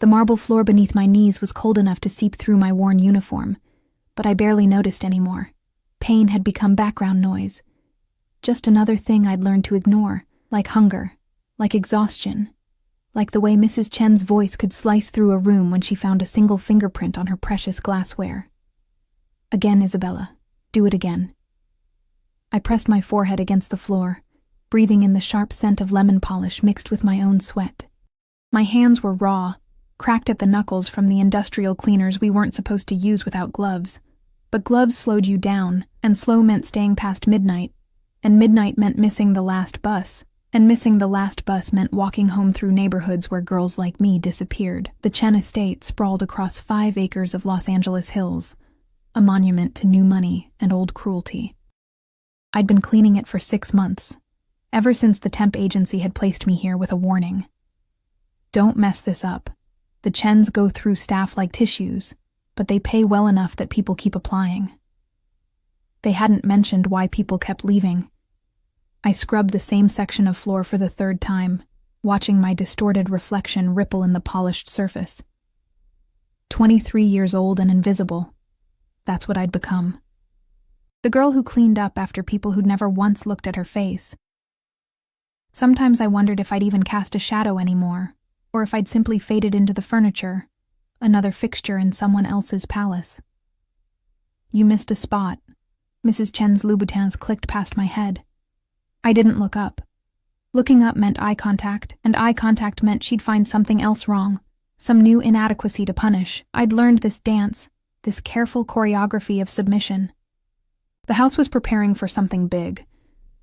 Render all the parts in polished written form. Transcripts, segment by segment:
The marble floor beneath my knees was cold enough to seep through my worn uniform, but I barely noticed anymore. Pain had become background noise. Just another thing I'd learned to ignore, like hunger, like exhaustion, like the way Mrs. Chen's voice could slice through a room when she found a single fingerprint on her precious glassware. Again, Isabella. Do it again. I pressed my forehead against the floor, breathing in the sharp scent of lemon polish mixed with my own sweat. My hands were raw, cracked at the knuckles from the industrial cleaners we weren't supposed to use without gloves. But gloves slowed you down, and slow meant staying past midnight, and midnight meant missing the last bus, and missing the last bus meant walking home through neighborhoods where girls like me disappeared. The Chen estate sprawled across 5 acres of Los Angeles hills, a monument to new money and old cruelty. I'd been cleaning it for 6 months, ever since the temp agency had placed me here with a warning. Don't mess this up. The Chens go through staff like tissues, but they pay well enough that people keep applying. They hadn't mentioned why people kept leaving. I scrubbed the same section of floor for the 3rd time, watching my distorted reflection ripple in the polished surface. 23 years old and invisible. That's what I'd become. The girl who cleaned up after people who'd never once looked at her face. Sometimes I wondered if I'd even cast a shadow anymore, or if I'd simply faded into the furniture, another fixture in someone else's palace. You missed a spot. Mrs. Chen's Louboutins clicked past my head. I didn't look up. Looking up meant eye contact, and eye contact meant she'd find something else wrong, some new inadequacy to punish. I'd learned this dance, this careful choreography of submission. The house was preparing for something big.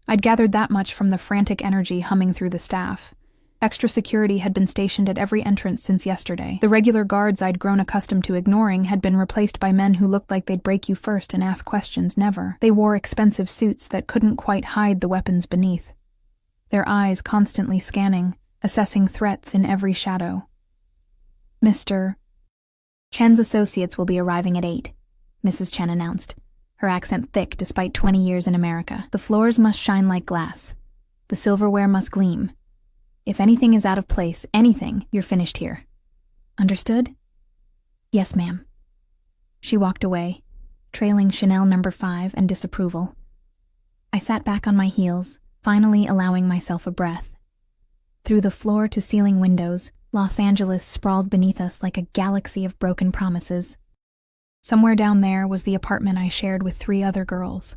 I'd gathered that much from the frantic energy humming through the staff. Extra security had been stationed at every entrance since yesterday. The regular guards I'd grown accustomed to ignoring had been replaced by men who looked like they'd break you first and ask questions never. They wore expensive suits that couldn't quite hide the weapons beneath, their eyes constantly scanning, assessing threats in every shadow. Mr. Chen's associates will be arriving at 8, Mrs. Chen announced, her accent thick despite 20 years in America. The floors must shine like glass. The silverware must gleam. If anything is out of place, anything, you're finished here. Understood? Yes, ma'am. She walked away, trailing Chanel No. 5 and disapproval. I sat back on my heels, finally allowing myself a breath. Through the floor-to-ceiling windows, Los Angeles sprawled beneath us like a galaxy of broken promises. Somewhere down there was the apartment I shared with 3 other girls,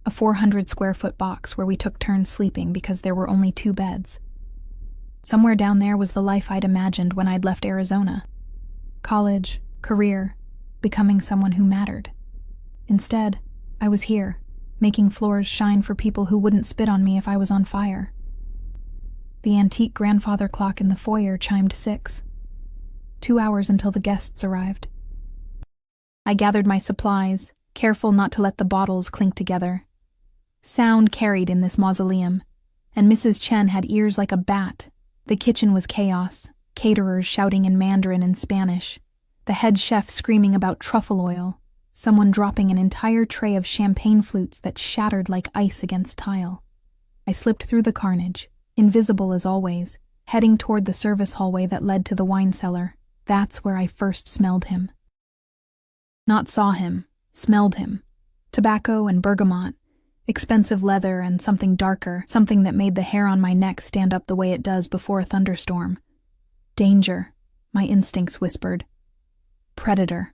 a 400-square-foot box where we took turns sleeping because there were only 2 beds. Somewhere down there was the life I'd imagined when I'd left Arizona. College, career, becoming someone who mattered. Instead, I was here, making floors shine for people who wouldn't spit on me if I was on fire. The antique grandfather clock in the foyer chimed 6. 2 hours until the guests arrived. I gathered my supplies, careful not to let the bottles clink together. Sound carried in this mausoleum, and Mrs. Chen had ears like a bat. The kitchen was chaos, caterers shouting in Mandarin and Spanish, the head chef screaming about truffle oil, someone dropping an entire tray of champagne flutes that shattered like ice against tile. I slipped through the carnage, invisible as always, heading toward the service hallway that led to the wine cellar. That's where I first smelled him. Not saw him, smelled him. Tobacco and bergamot, expensive leather and something darker, something that made the hair on my neck stand up the way it does before a thunderstorm. Danger, my instincts whispered. Predator.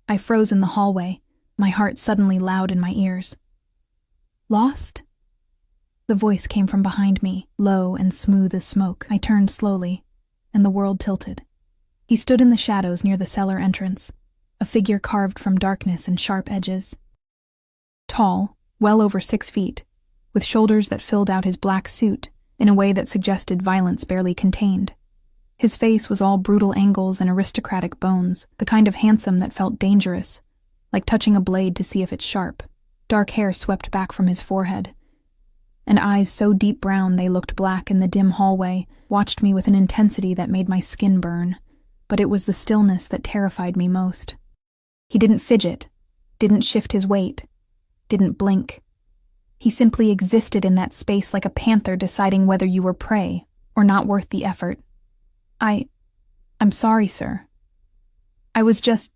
I froze in the hallway, my heart suddenly loud in my ears. Lost? The voice came from behind me, low and smooth as smoke. I turned slowly, and the world tilted. He stood in the shadows near the cellar entrance, a figure carved from darkness and sharp edges. Tall, well over 6 feet, with shoulders that filled out his black suit in a way that suggested violence barely contained. His face was all brutal angles and aristocratic bones, the kind of handsome that felt dangerous, like touching a blade to see if it's sharp. Dark hair swept back from his forehead, and eyes so deep brown they looked black in the dim hallway watched me with an intensity that made my skin burn, but it was the stillness that terrified me most. He didn't fidget, didn't shift his weight, didn't blink. He simply existed in that space like a panther deciding whether you were prey or not worth the effort. I'm sorry, sir. I was just...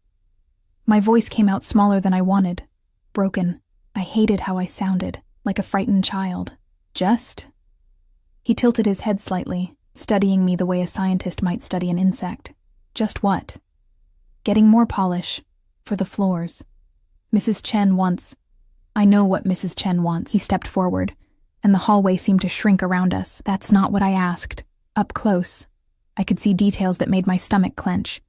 My voice came out smaller than I wanted. Broken. I hated how I sounded, like a frightened child. Just? He tilted his head slightly, studying me the way a scientist might study an insect. Just what? Getting more polish. For the floors. Mrs. Chen wants... I know what Mrs. Chen wants. He stepped forward, and the hallway seemed to shrink around us. That's not what I asked. Up close, I could see details that made my stomach clench.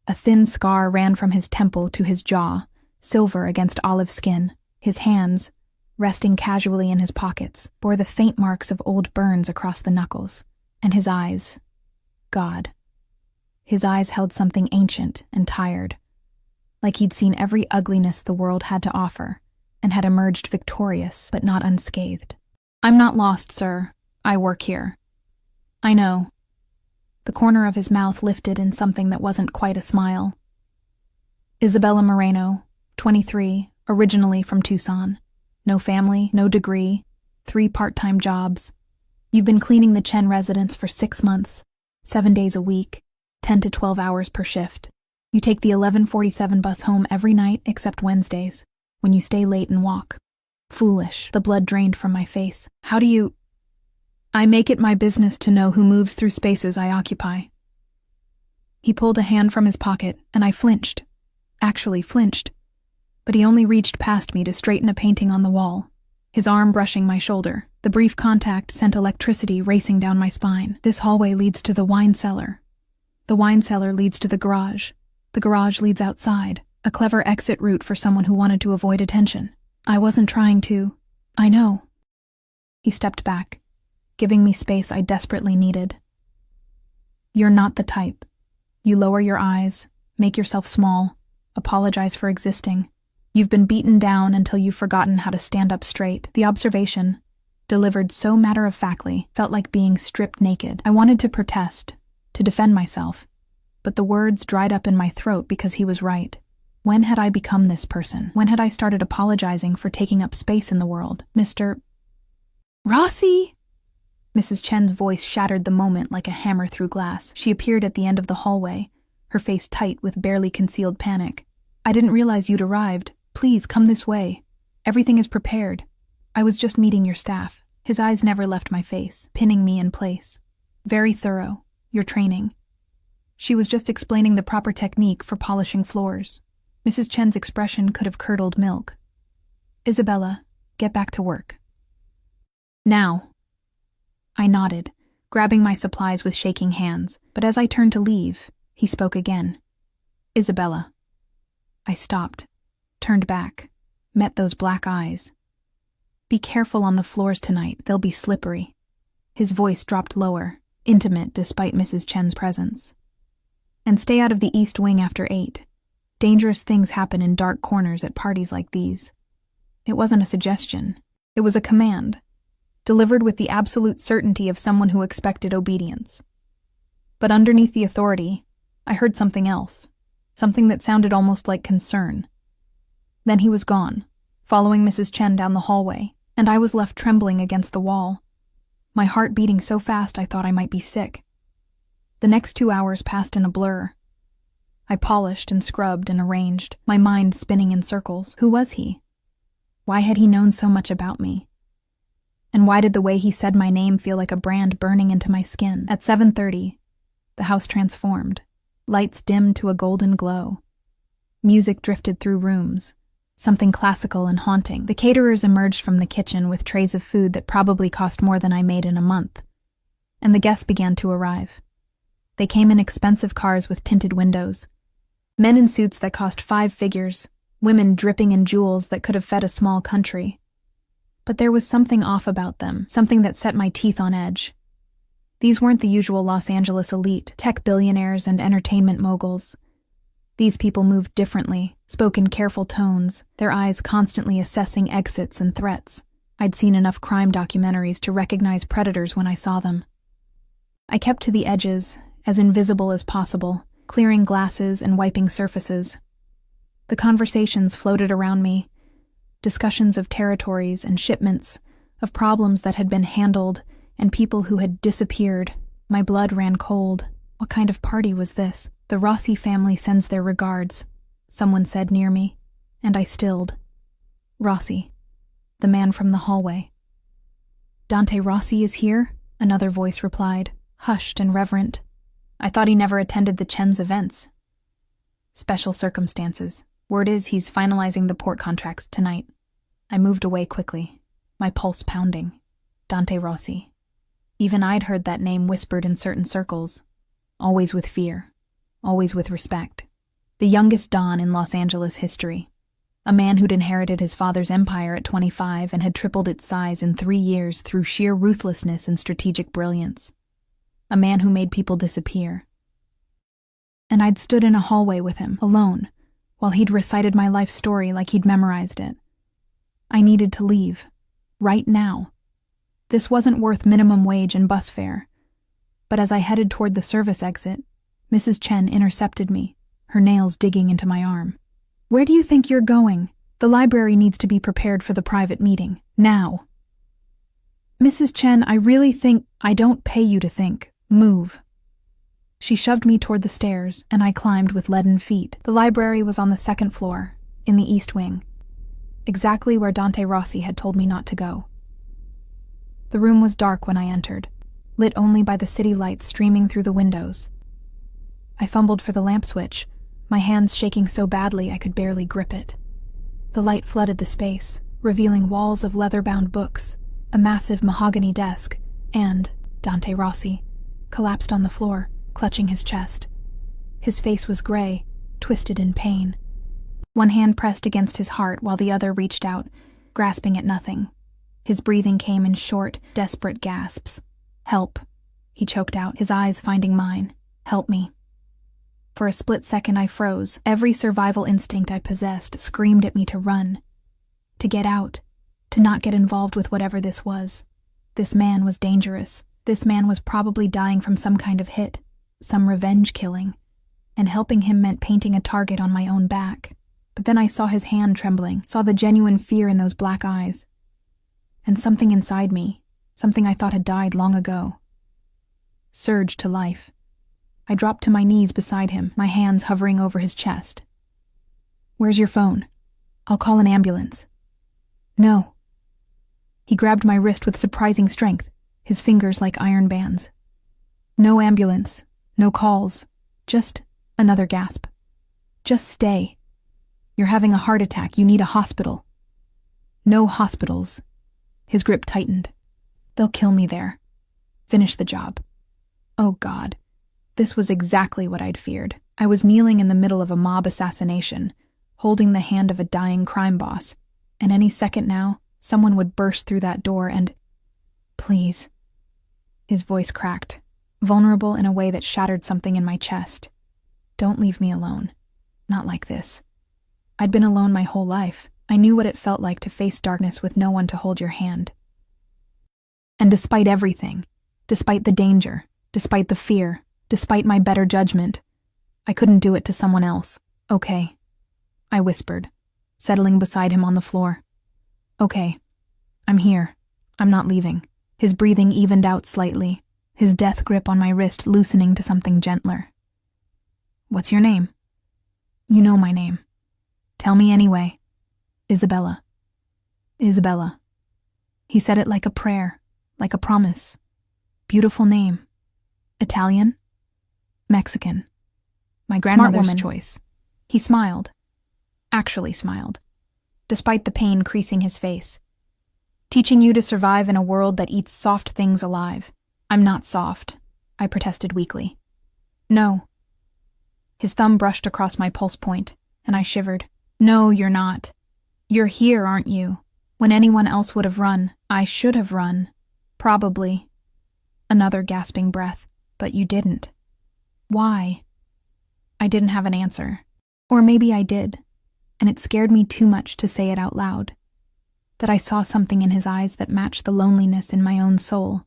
A thin scar ran from his temple to his jaw, silver against olive skin. His hands, resting casually in his pockets, bore the faint marks of old burns across the knuckles. And his eyes... God. His eyes held something ancient and tired, like he'd seen every ugliness the world had to offer, and had emerged victorious but not unscathed. I'm not lost, sir. I work here. I know. The corner of his mouth lifted in something that wasn't quite a smile. Isabella Moreno, 23, originally from Tucson. No family, no degree, 3 part-time jobs. You've been cleaning the Chen residence for 6 months, 7 days a week, 10 to 12 hours per shift. You take the 11:47 bus home every night except Wednesdays, when you stay late and walk. Foolish. The blood drained from my face. How do you... I make it my business to know who moves through spaces I occupy. He pulled a hand from his pocket, and I flinched. Actually flinched. But he only reached past me to straighten a painting on the wall, his arm brushing my shoulder. The brief contact sent electricity racing down my spine. This hallway leads to the wine cellar. The wine cellar leads to the garage. The garage leads outside, a clever exit route for someone who wanted to avoid attention. I wasn't trying to. I know. He stepped back, giving me space I desperately needed. You're not the type. You lower your eyes, make yourself small, apologize for existing. You've been beaten down until you've forgotten how to stand up straight. The observation, delivered so matter-of-factly, felt like being stripped naked. I wanted to protest, to defend myself, but the words dried up in my throat because he was right. When had I become this person? When had I started apologizing for taking up space in the world? Mr. Rossi! Mrs. Chen's voice shattered the moment like a hammer through glass. She appeared at the end of the hallway, her face tight with barely concealed panic. I didn't realize you'd arrived. Please, come this way. Everything is prepared. I was just meeting your staff. His eyes never left my face, pinning me in place. Very thorough. Your training. She was just explaining the proper technique for polishing floors. Mrs. Chen's expression could have curdled milk. Isabella, get back to work. Now. I nodded, grabbing my supplies with shaking hands, but as I turned to leave, he spoke again. Isabella. I stopped, turned back, met those black eyes. Be careful on the floors tonight, they'll be slippery. His voice dropped lower, intimate despite Mrs. Chen's presence. And stay out of the East Wing after 8. Dangerous things happen in dark corners at parties like these. It wasn't a suggestion, it was a command, delivered with the absolute certainty of someone who expected obedience. But underneath the authority, I heard something else, something that sounded almost like concern. Then he was gone, following Mrs. Chen down the hallway, and I was left trembling against the wall, my heart beating so fast I thought I might be sick. The next 2 hours passed in a blur. I polished and scrubbed and arranged, my mind spinning in circles. Who was he? Why had he known so much about me? And why did the way he said my name feel like a brand burning into my skin? At 7:30, the house transformed. Lights dimmed to a golden glow. Music drifted through rooms, something classical and haunting. The caterers emerged from the kitchen with trays of food that probably cost more than I made in a month. And the guests began to arrive. They came in expensive cars with tinted windows. Men in suits that cost 5 figures, women dripping in jewels that could have fed a small country. But there was something off about them, something that set my teeth on edge. These weren't the usual Los Angeles elite, tech billionaires and entertainment moguls. These people moved differently, spoke in careful tones, their eyes constantly assessing exits and threats. I'd seen enough crime documentaries to recognize predators when I saw them. I kept to the edges, as invisible as possible, clearing glasses and wiping surfaces. The conversations floated around me, discussions of territories and shipments, of problems that had been handled and people who had disappeared. My blood ran cold. What kind of party was this? The Rossi family sends their regards, someone said near me, and I stilled. Rossi, the man from the hallway. Dante Rossi is here? Another voice replied, hushed and reverent. I thought he never attended the Chen's events. Special circumstances. Word is he's finalizing the port contracts tonight. I moved away quickly, my pulse pounding. Dante Rossi. Even I'd heard that name whispered in certain circles. Always with fear. Always with respect. The youngest Don in Los Angeles history. A man who'd inherited his father's empire at 25 and had tripled its size in 3 years through sheer ruthlessness and strategic brilliance. A man who made people disappear. And I'd stood in a hallway with him, alone, while he'd recited my life story like he'd memorized it. I needed to leave. Right now. This wasn't worth minimum wage and bus fare. But as I headed toward the service exit, Mrs. Chen intercepted me, her nails digging into my arm. Where do you think you're going? The library needs to be prepared for the private meeting. Now. Mrs. Chen, I really think I don't pay you to think. Move. She shoved me toward the stairs, and I climbed with leaden feet. The library was on the 2nd floor, in the east wing. Exactly where Dante Rossi had told me not to go. The room was dark when I entered, lit only by the city lights streaming through the windows. I fumbled for the lamp switch, my hands shaking so badly I could barely grip it. The light flooded the space, revealing walls of leather-bound books, a massive mahogany desk, and Dante Rossi, collapsed on the floor, clutching his chest. His face was gray, twisted in pain. One hand pressed against his heart while the other reached out, grasping at nothing. His breathing came in short, desperate gasps. Help, he choked out, his eyes finding mine. Help me. For a split second I froze. Every survival instinct I possessed screamed at me to run. To get out. To not get involved with whatever this was. This man was dangerous. This man was probably dying from some kind of hit. Some revenge killing. And helping him meant painting a target on my own back. But then I saw his hand trembling, saw the genuine fear in those black eyes. And something inside me, something I thought had died long ago, surged to life. I dropped to my knees beside him, my hands hovering over his chest. Where's your phone? I'll call an ambulance. No. He grabbed my wrist with surprising strength, his fingers like iron bands. No ambulance, no calls, just another gasp. Just stay. You're having a heart attack, you need a hospital. No hospitals. His grip tightened. They'll kill me there. Finish the job. Oh God. This was exactly what I'd feared. I was kneeling in the middle of a mob assassination, holding the hand of a dying crime boss, and any second now, someone would burst through that door and... Please. His voice cracked, vulnerable in a way that shattered something in my chest. Don't leave me alone. Not like this. I'd been alone my whole life. I knew what it felt like to face darkness with no one to hold your hand. And despite everything, despite the danger, despite the fear, despite my better judgment, I couldn't do it to someone else. Okay, I whispered, settling beside him on the floor. Okay, I'm here. I'm not leaving. His breathing evened out slightly, his death grip on my wrist loosening to something gentler. What's your name? You know my name. Tell me anyway. Isabella. Isabella. He said it like a prayer, like a promise. Beautiful name. Italian? Mexican. My grandmother's choice. He smiled. Actually smiled. Despite the pain creasing his face. Teaching you to survive in a world that eats soft things alive. I'm not soft, I protested weakly. No. His thumb brushed across my pulse point, and I shivered. No, you're not. You're here, aren't you? When anyone else would have run, I should have run. Probably. Another gasping breath. But you didn't. Why? I didn't have an answer. Or maybe I did, and it scared me too much to say it out loud. That I saw something in his eyes that matched the loneliness in my own soul.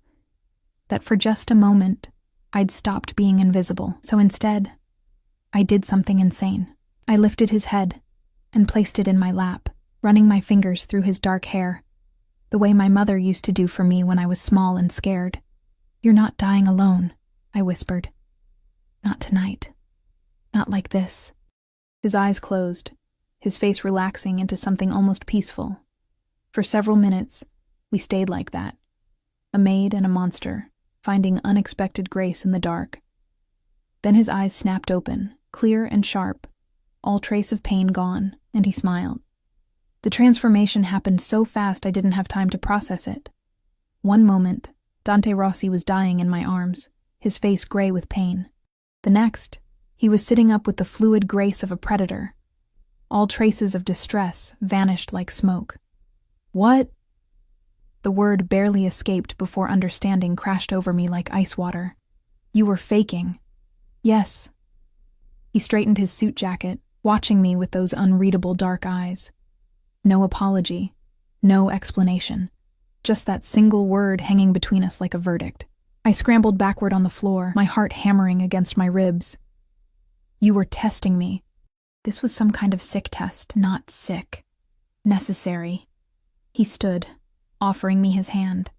That for just a moment, I'd stopped being invisible. So instead, I did something insane. I lifted his head and placed it in my lap, running my fingers through his dark hair, the way my mother used to do for me when I was small and scared. You're not dying alone, I whispered. Not tonight. Not like this. His eyes closed, his face relaxing into something almost peaceful. For several minutes, we stayed like that, a maid and a monster, finding unexpected grace in the dark. Then his eyes snapped open, clear and sharp, all trace of pain gone, and he smiled. The transformation happened so fast I didn't have time to process it. One moment, Dante Rossi was dying in my arms, his face gray with pain. The next, he was sitting up with the fluid grace of a predator. All traces of distress vanished like smoke. What? The word barely escaped before understanding crashed over me like ice water. You were faking. Yes. He straightened his suit jacket, watching me with those unreadable dark eyes. No apology, no explanation, just that single word hanging between us like a verdict. I scrambled backward on the floor, my heart hammering against my ribs. You were testing me. This was some kind of sick test, not sick. Necessary. He stood, offering me his hand.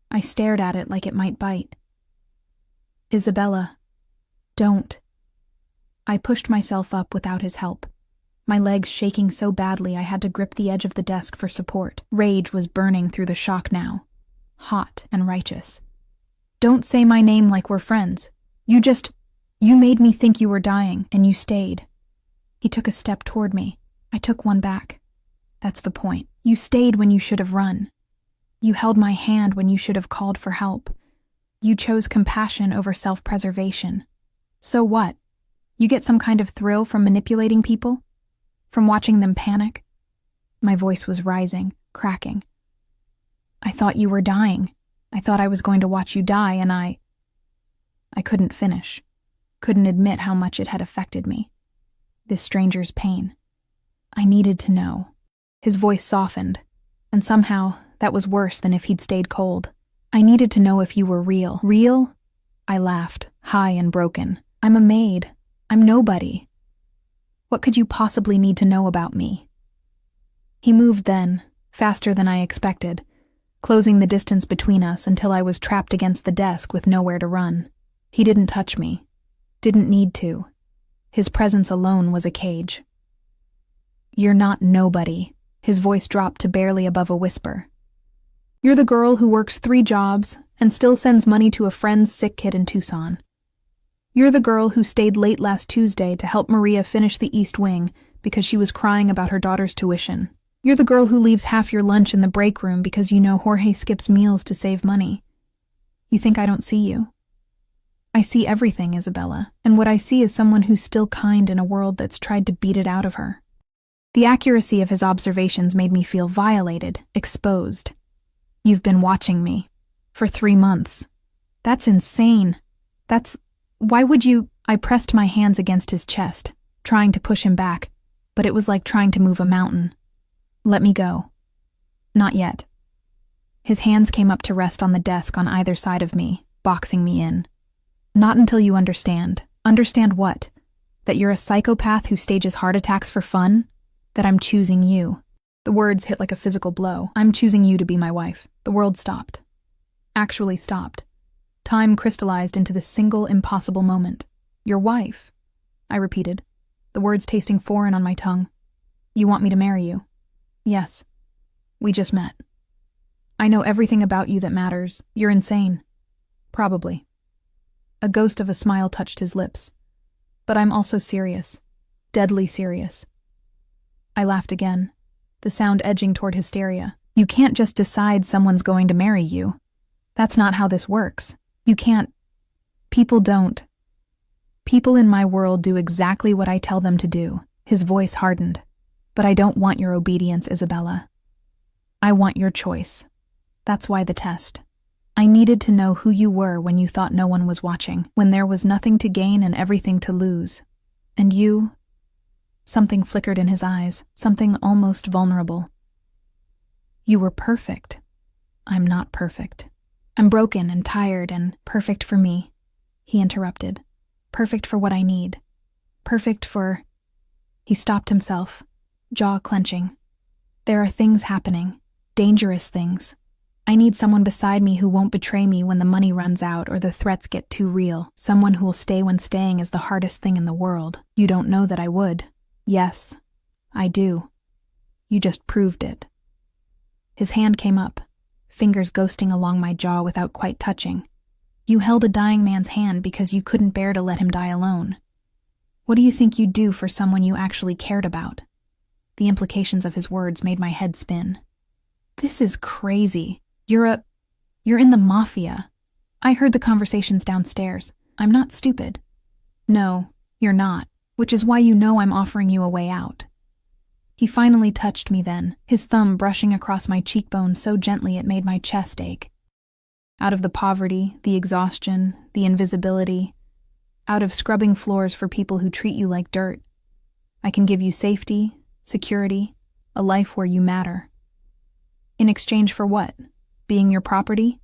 I stared at it like it might bite. Isabella, don't. I pushed myself up without his help, my legs shaking so badly I had to grip the edge of the desk for support. Rage was burning through the shock now, hot and righteous. Don't say my name like we're friends. You made me think you were dying, and you stayed. He took a step toward me. I took one back. That's the point. You stayed when you should have run. You held my hand when you should have called for help. You chose compassion over self-preservation. So what? You get some kind of thrill from manipulating people? From watching them panic? My voice was rising, cracking. I thought you were dying. I thought I was going to watch you die, and I couldn't finish. Couldn't admit how much it had affected me. This stranger's pain. I needed to know. His voice softened, and somehow that was worse than if he'd stayed cold. I needed to know if you were real. Real? I laughed, high and broken. I'm a maid. I'm nobody. What could you possibly need to know about me? He moved then, faster than I expected, closing the distance between us until I was trapped against the desk with nowhere to run. He didn't touch me. Didn't need to. His presence alone was a cage. You're not nobody. His voice dropped to barely above a whisper. You're the girl who works 3 jobs and still sends money to a friend's sick kid in Tucson. You're the girl who stayed late last Tuesday to help Maria finish the East Wing because she was crying about her daughter's tuition. You're the girl who leaves half your lunch in the break room because you know Jorge skips meals to save money. You think I don't see you? I see everything, Isabella, and what I see is someone who's still kind in a world that's tried to beat it out of her. The accuracy of his observations made me feel violated, exposed. You've been watching me. For 3 months. That's insane. Why would you? I pressed my hands against his chest, trying to push him back, but it was like trying to move a mountain. Let me go. Not yet. His hands came up to rest on the desk on either side of me, boxing me in. Not until you understand. Understand what? That you're a psychopath who stages heart attacks for fun? That I'm choosing you. The words hit like a physical blow. I'm choosing you to be my wife. The world stopped. Actually stopped. Time crystallized into this single impossible moment. Your wife, I repeated, the words tasting foreign on my tongue. You want me to marry you? Yes. We just met. I know everything about you that matters. You're insane. Probably. A ghost of a smile touched his lips. But I'm also serious. Deadly serious. I laughed again, the sound edging toward hysteria. You can't just decide someone's going to marry you. That's not how this works. You can't. People don't. People in my world do exactly what I tell them to do. His voice hardened. But I don't want your obedience, Isabella. I want your choice. That's why the test. I needed to know who you were when you thought no one was watching, when there was nothing to gain and everything to lose. And you? Something flickered in his eyes, something almost vulnerable. You were perfect. I'm not perfect. I'm broken and tired and perfect for me, he interrupted. Perfect for what I need. Perfect for... He stopped himself, jaw clenching. There are things happening, dangerous things. I need someone beside me who won't betray me when the money runs out or the threats get too real. Someone who'll stay when staying is the hardest thing in the world. You don't know that I would. Yes, I do. You just proved it. His hand came up, fingers ghosting along my jaw without quite touching. You held a dying man's hand because you couldn't bear to let him die alone. What do you think you'd do for someone you actually cared about? The implications of his words made my head spin. This is crazy. You're in the Mafia. I heard the conversations downstairs. I'm not stupid. No, you're not, which is why you know I'm offering you a way out. He finally touched me then, his thumb brushing across my cheekbone so gently it made my chest ache. Out of the poverty, the exhaustion, the invisibility, out of scrubbing floors for people who treat you like dirt, I can give you safety, security, a life where you matter. In exchange for what? Being your property?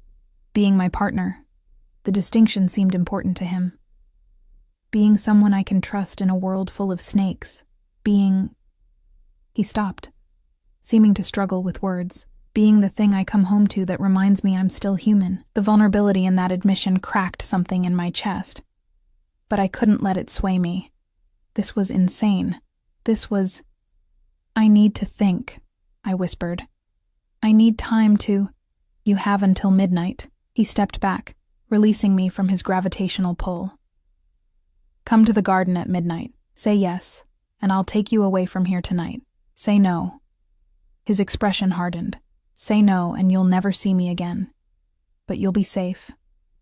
Being my partner? The distinction seemed important to him. Being someone I can trust in a world full of snakes. Being... He stopped, seeming to struggle with words. Being the thing I come home to that reminds me I'm still human. The vulnerability in that admission cracked something in my chest. But I couldn't let it sway me. This was insane. This was... I need to think, I whispered. I need time to... You have until midnight. He stepped back, releasing me from his gravitational pull. Come to the garden at midnight. Say yes, and I'll take you away from here tonight. Say no. His expression hardened. Say no, and you'll never see me again. But you'll be safe.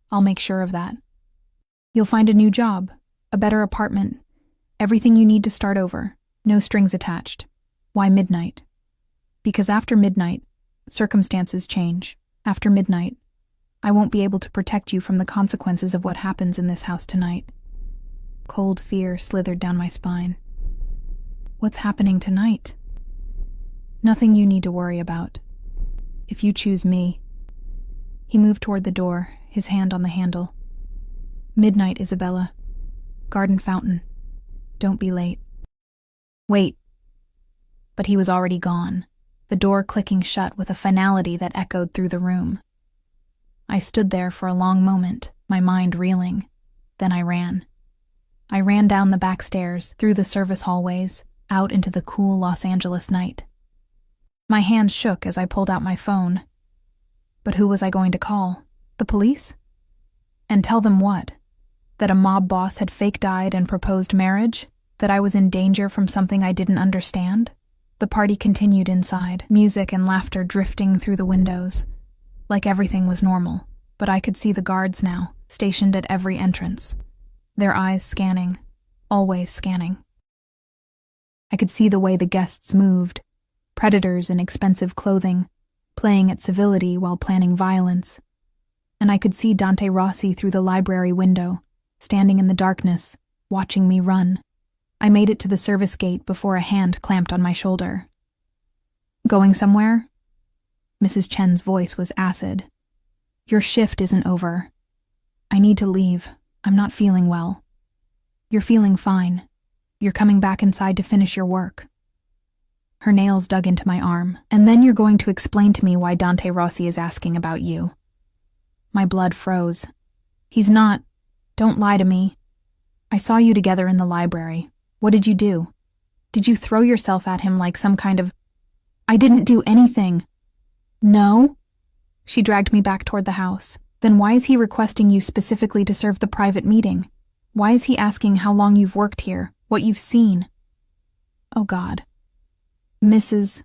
I'll make sure of that. You'll find a new job, a better apartment, everything you need to start over, no strings attached. Why midnight? Because after midnight, circumstances change. After midnight, I won't be able to protect you from the consequences of what happens in this house tonight. Cold fear slithered down my spine. What's happening tonight? Nothing you need to worry about. If you choose me. He moved toward the door, his hand on the handle. Midnight, Isabella. Garden fountain. Don't be late. Wait. But he was already gone, the door clicking shut with a finality that echoed through the room. I stood there for a long moment, my mind reeling. Then I ran. I ran down the back stairs, through the service hallways, out into the cool Los Angeles night. My hands shook as I pulled out my phone. But who was I going to call? The police? And tell them what? That a mob boss had fake died and proposed marriage? That I was in danger from something I didn't understand? The party continued inside, music and laughter drifting through the windows. Like everything was normal, but I could see the guards now, stationed at every entrance. Their eyes scanning, always scanning. I could see the way the guests moved, predators in expensive clothing, playing at civility while planning violence. And I could see Dante Rossi through the library window, standing in the darkness, watching me run. I made it to the service gate before a hand clamped on my shoulder. Going somewhere? Mrs. Chen's voice was acid. Your shift isn't over. I need to leave. I'm not feeling well. You're feeling fine. You're coming back inside to finish your work. Her nails dug into my arm. And then you're going to explain to me why Dante Rossi is asking about you. My blood froze. He's not. Don't lie to me. I saw you together in the library. What did you do? Did you throw yourself at him like some kind of... I didn't do anything. No? She dragged me back toward the house. Then why is he requesting you specifically to serve the private meeting? Why is he asking how long you've worked here, what you've seen? Oh God. Mrs.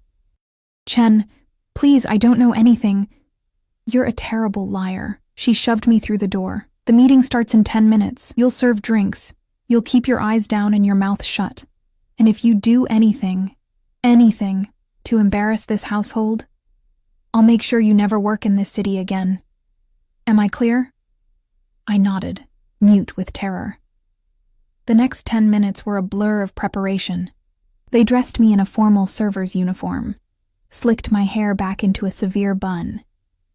Chen, please, I don't know anything. You're a terrible liar. She shoved me through the door. The meeting starts in 10 minutes. You'll serve drinks. You'll keep your eyes down and your mouth shut. And if you do anything to embarrass this household, I'll make sure you never work in this city again. Am I clear? I nodded, mute with terror. The next 10 minutes were a blur of preparation. They dressed me in a formal server's uniform, slicked my hair back into a severe bun,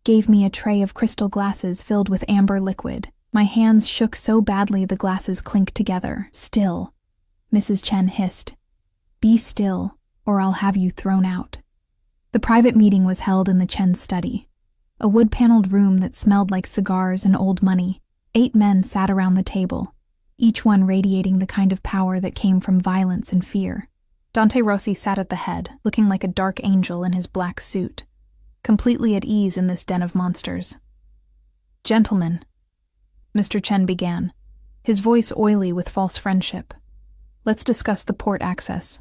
gave me a tray of crystal glasses filled with amber liquid. My hands shook so badly the glasses clinked together. Still, Mrs. Chen hissed. Be still, or I'll have you thrown out. The private meeting was held in the Chen's study. A wood-paneled room that smelled like cigars and old money. 8 men sat around the table, each one radiating the kind of power that came from violence and fear. Dante Rossi sat at the head, looking like a dark angel in his black suit, completely at ease in this den of monsters. "Gentlemen," Mr. Chen began, his voice oily with false friendship. "Let's discuss the port access."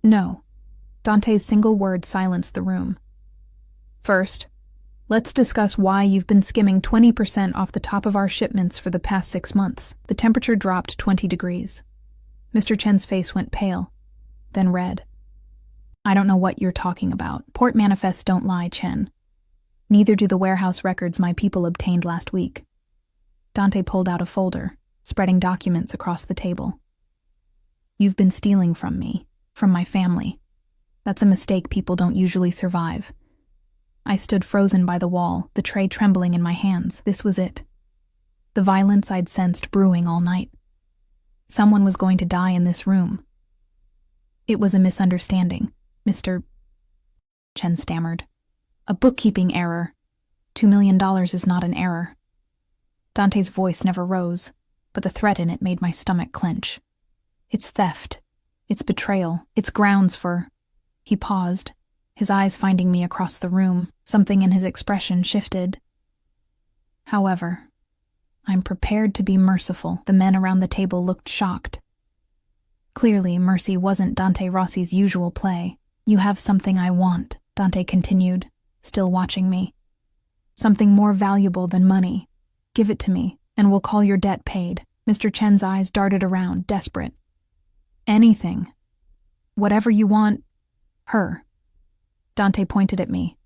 "No." Dante's single word silenced the room. "First, let's discuss why you've been skimming 20% off the top of our shipments for the past 6 months. The temperature dropped 20 degrees. Mr. Chen's face went pale, then red. "I don't know what you're talking about. Port manifests don't lie, Chen. Neither do the warehouse records my people obtained last week." Dante pulled out a folder, spreading documents across the table. "You've been stealing from me, from my family. That's a mistake people don't usually survive." I stood frozen by the wall, the tray trembling in my hands. This was it. The violence I'd sensed brewing all night. Someone was going to die in this room. "It was a misunderstanding, Mr. Chen stammered. "A bookkeeping error. $2 million is not an error." Dante's voice never rose, but the threat in it made my stomach clench. "It's theft. It's betrayal. It's grounds for—" He paused, his eyes finding me across the room. Something in his expression shifted. "However, I'm prepared to be merciful." The men around the table looked shocked. Clearly, mercy wasn't Dante Rossi's usual play. "You have something I want," Dante continued, still watching me. "Something more valuable than money. Give it to me, and we'll call your debt paid." Mr. Chen's eyes darted around, desperate. "Anything. Whatever you want. Her." Dante pointed at me.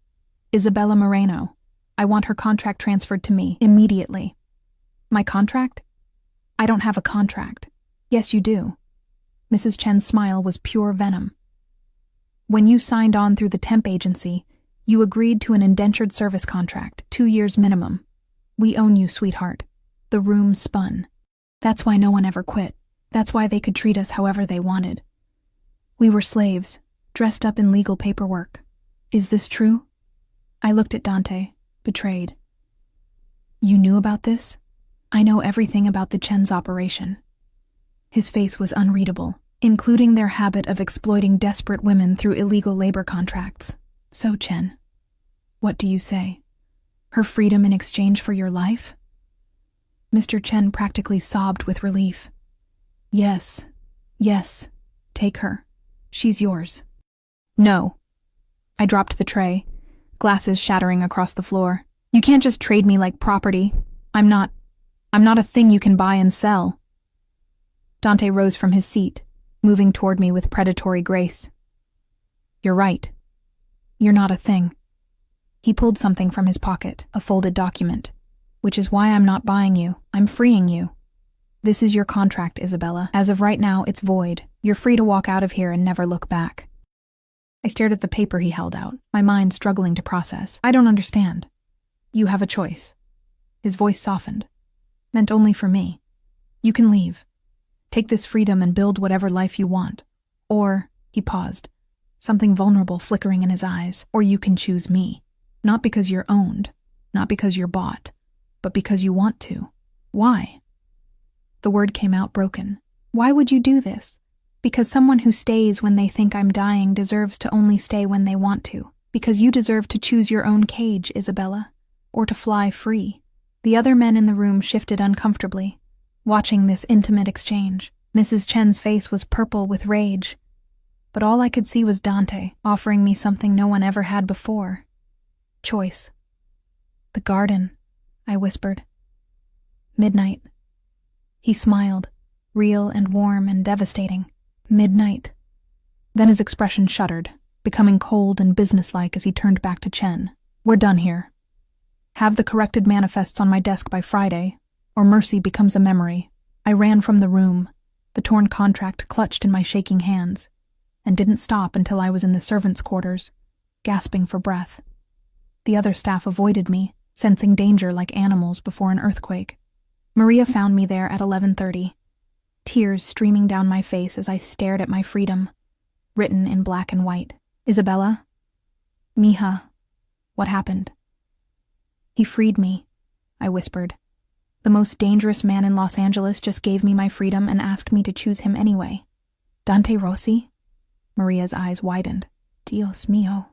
"Isabella Moreno. I want her contract transferred to me, immediately." "My contract? I don't have a contract." "Yes, you do." Mrs. Chen's smile was pure venom. "When you signed on through the temp agency, you agreed to an indentured service contract, 2 years minimum. We own you, sweetheart." The room spun. "That's why no one ever quit. That's why they could treat us however they wanted. We were slaves, dressed up in legal paperwork. Is this true?" I looked at Dante, betrayed. "You knew about this?" "I know everything about the Chen's operation." His face was unreadable, including their habit of exploiting desperate women through illegal labor contracts. "So, Chen, what do you say? Her freedom in exchange for your life?" Mr. Chen practically sobbed with relief. Yes. Take her. She's yours." "No." I dropped the tray, glasses shattering across the floor. "You can't just trade me like property. I'm not a thing you can buy and sell." Dante rose from his seat, moving toward me with predatory grace. "You're right. You're not a thing." He pulled something from his pocket, a folded document. "Which is why I'm not buying you. I'm freeing you. This is your contract, Isabella. As of right now, it's void. You're free to walk out of here and never look back." I stared at the paper he held out, my mind struggling to process. "I don't understand." "You have a choice." His voice softened. "Meant only for me. You can leave. Take this freedom and build whatever life you want. Or," he paused, something vulnerable flickering in his eyes, "or you can choose me. Not because you're owned, not because you're bought, but because you want to." "Why?" The word came out broken. "Why would you do this?" "Because someone who stays when they think I'm dying deserves to only stay when they want to. Because you deserve to choose your own cage, Isabella, or to fly free." The other men in the room shifted uncomfortably, watching this intimate exchange. Mrs. Chen's face was purple with rage, but all I could see was Dante offering me something no one ever had before. Choice. "The garden," I whispered. "Midnight." He smiled, real and warm and devastating. "Midnight." Then his expression shuddered, becoming cold and businesslike as he turned back to Chen. "We're done here. Have the corrected manifests on my desk by Friday, or mercy becomes a memory." I ran from the room, the torn contract clutched in my shaking hands, and didn't stop until I was in the servants' quarters, gasping for breath. The other staff avoided me, sensing danger like animals before an earthquake. Maria found me there at 11:30, tears streaming down my face as I stared at my freedom, written in black and white. "Isabella? Mija, what happened?" He freed me, I whispered. The most dangerous man in Los Angeles just gave me my freedom and asked me to choose him anyway. Dante Rossi? Maria's eyes widened. Dios mío.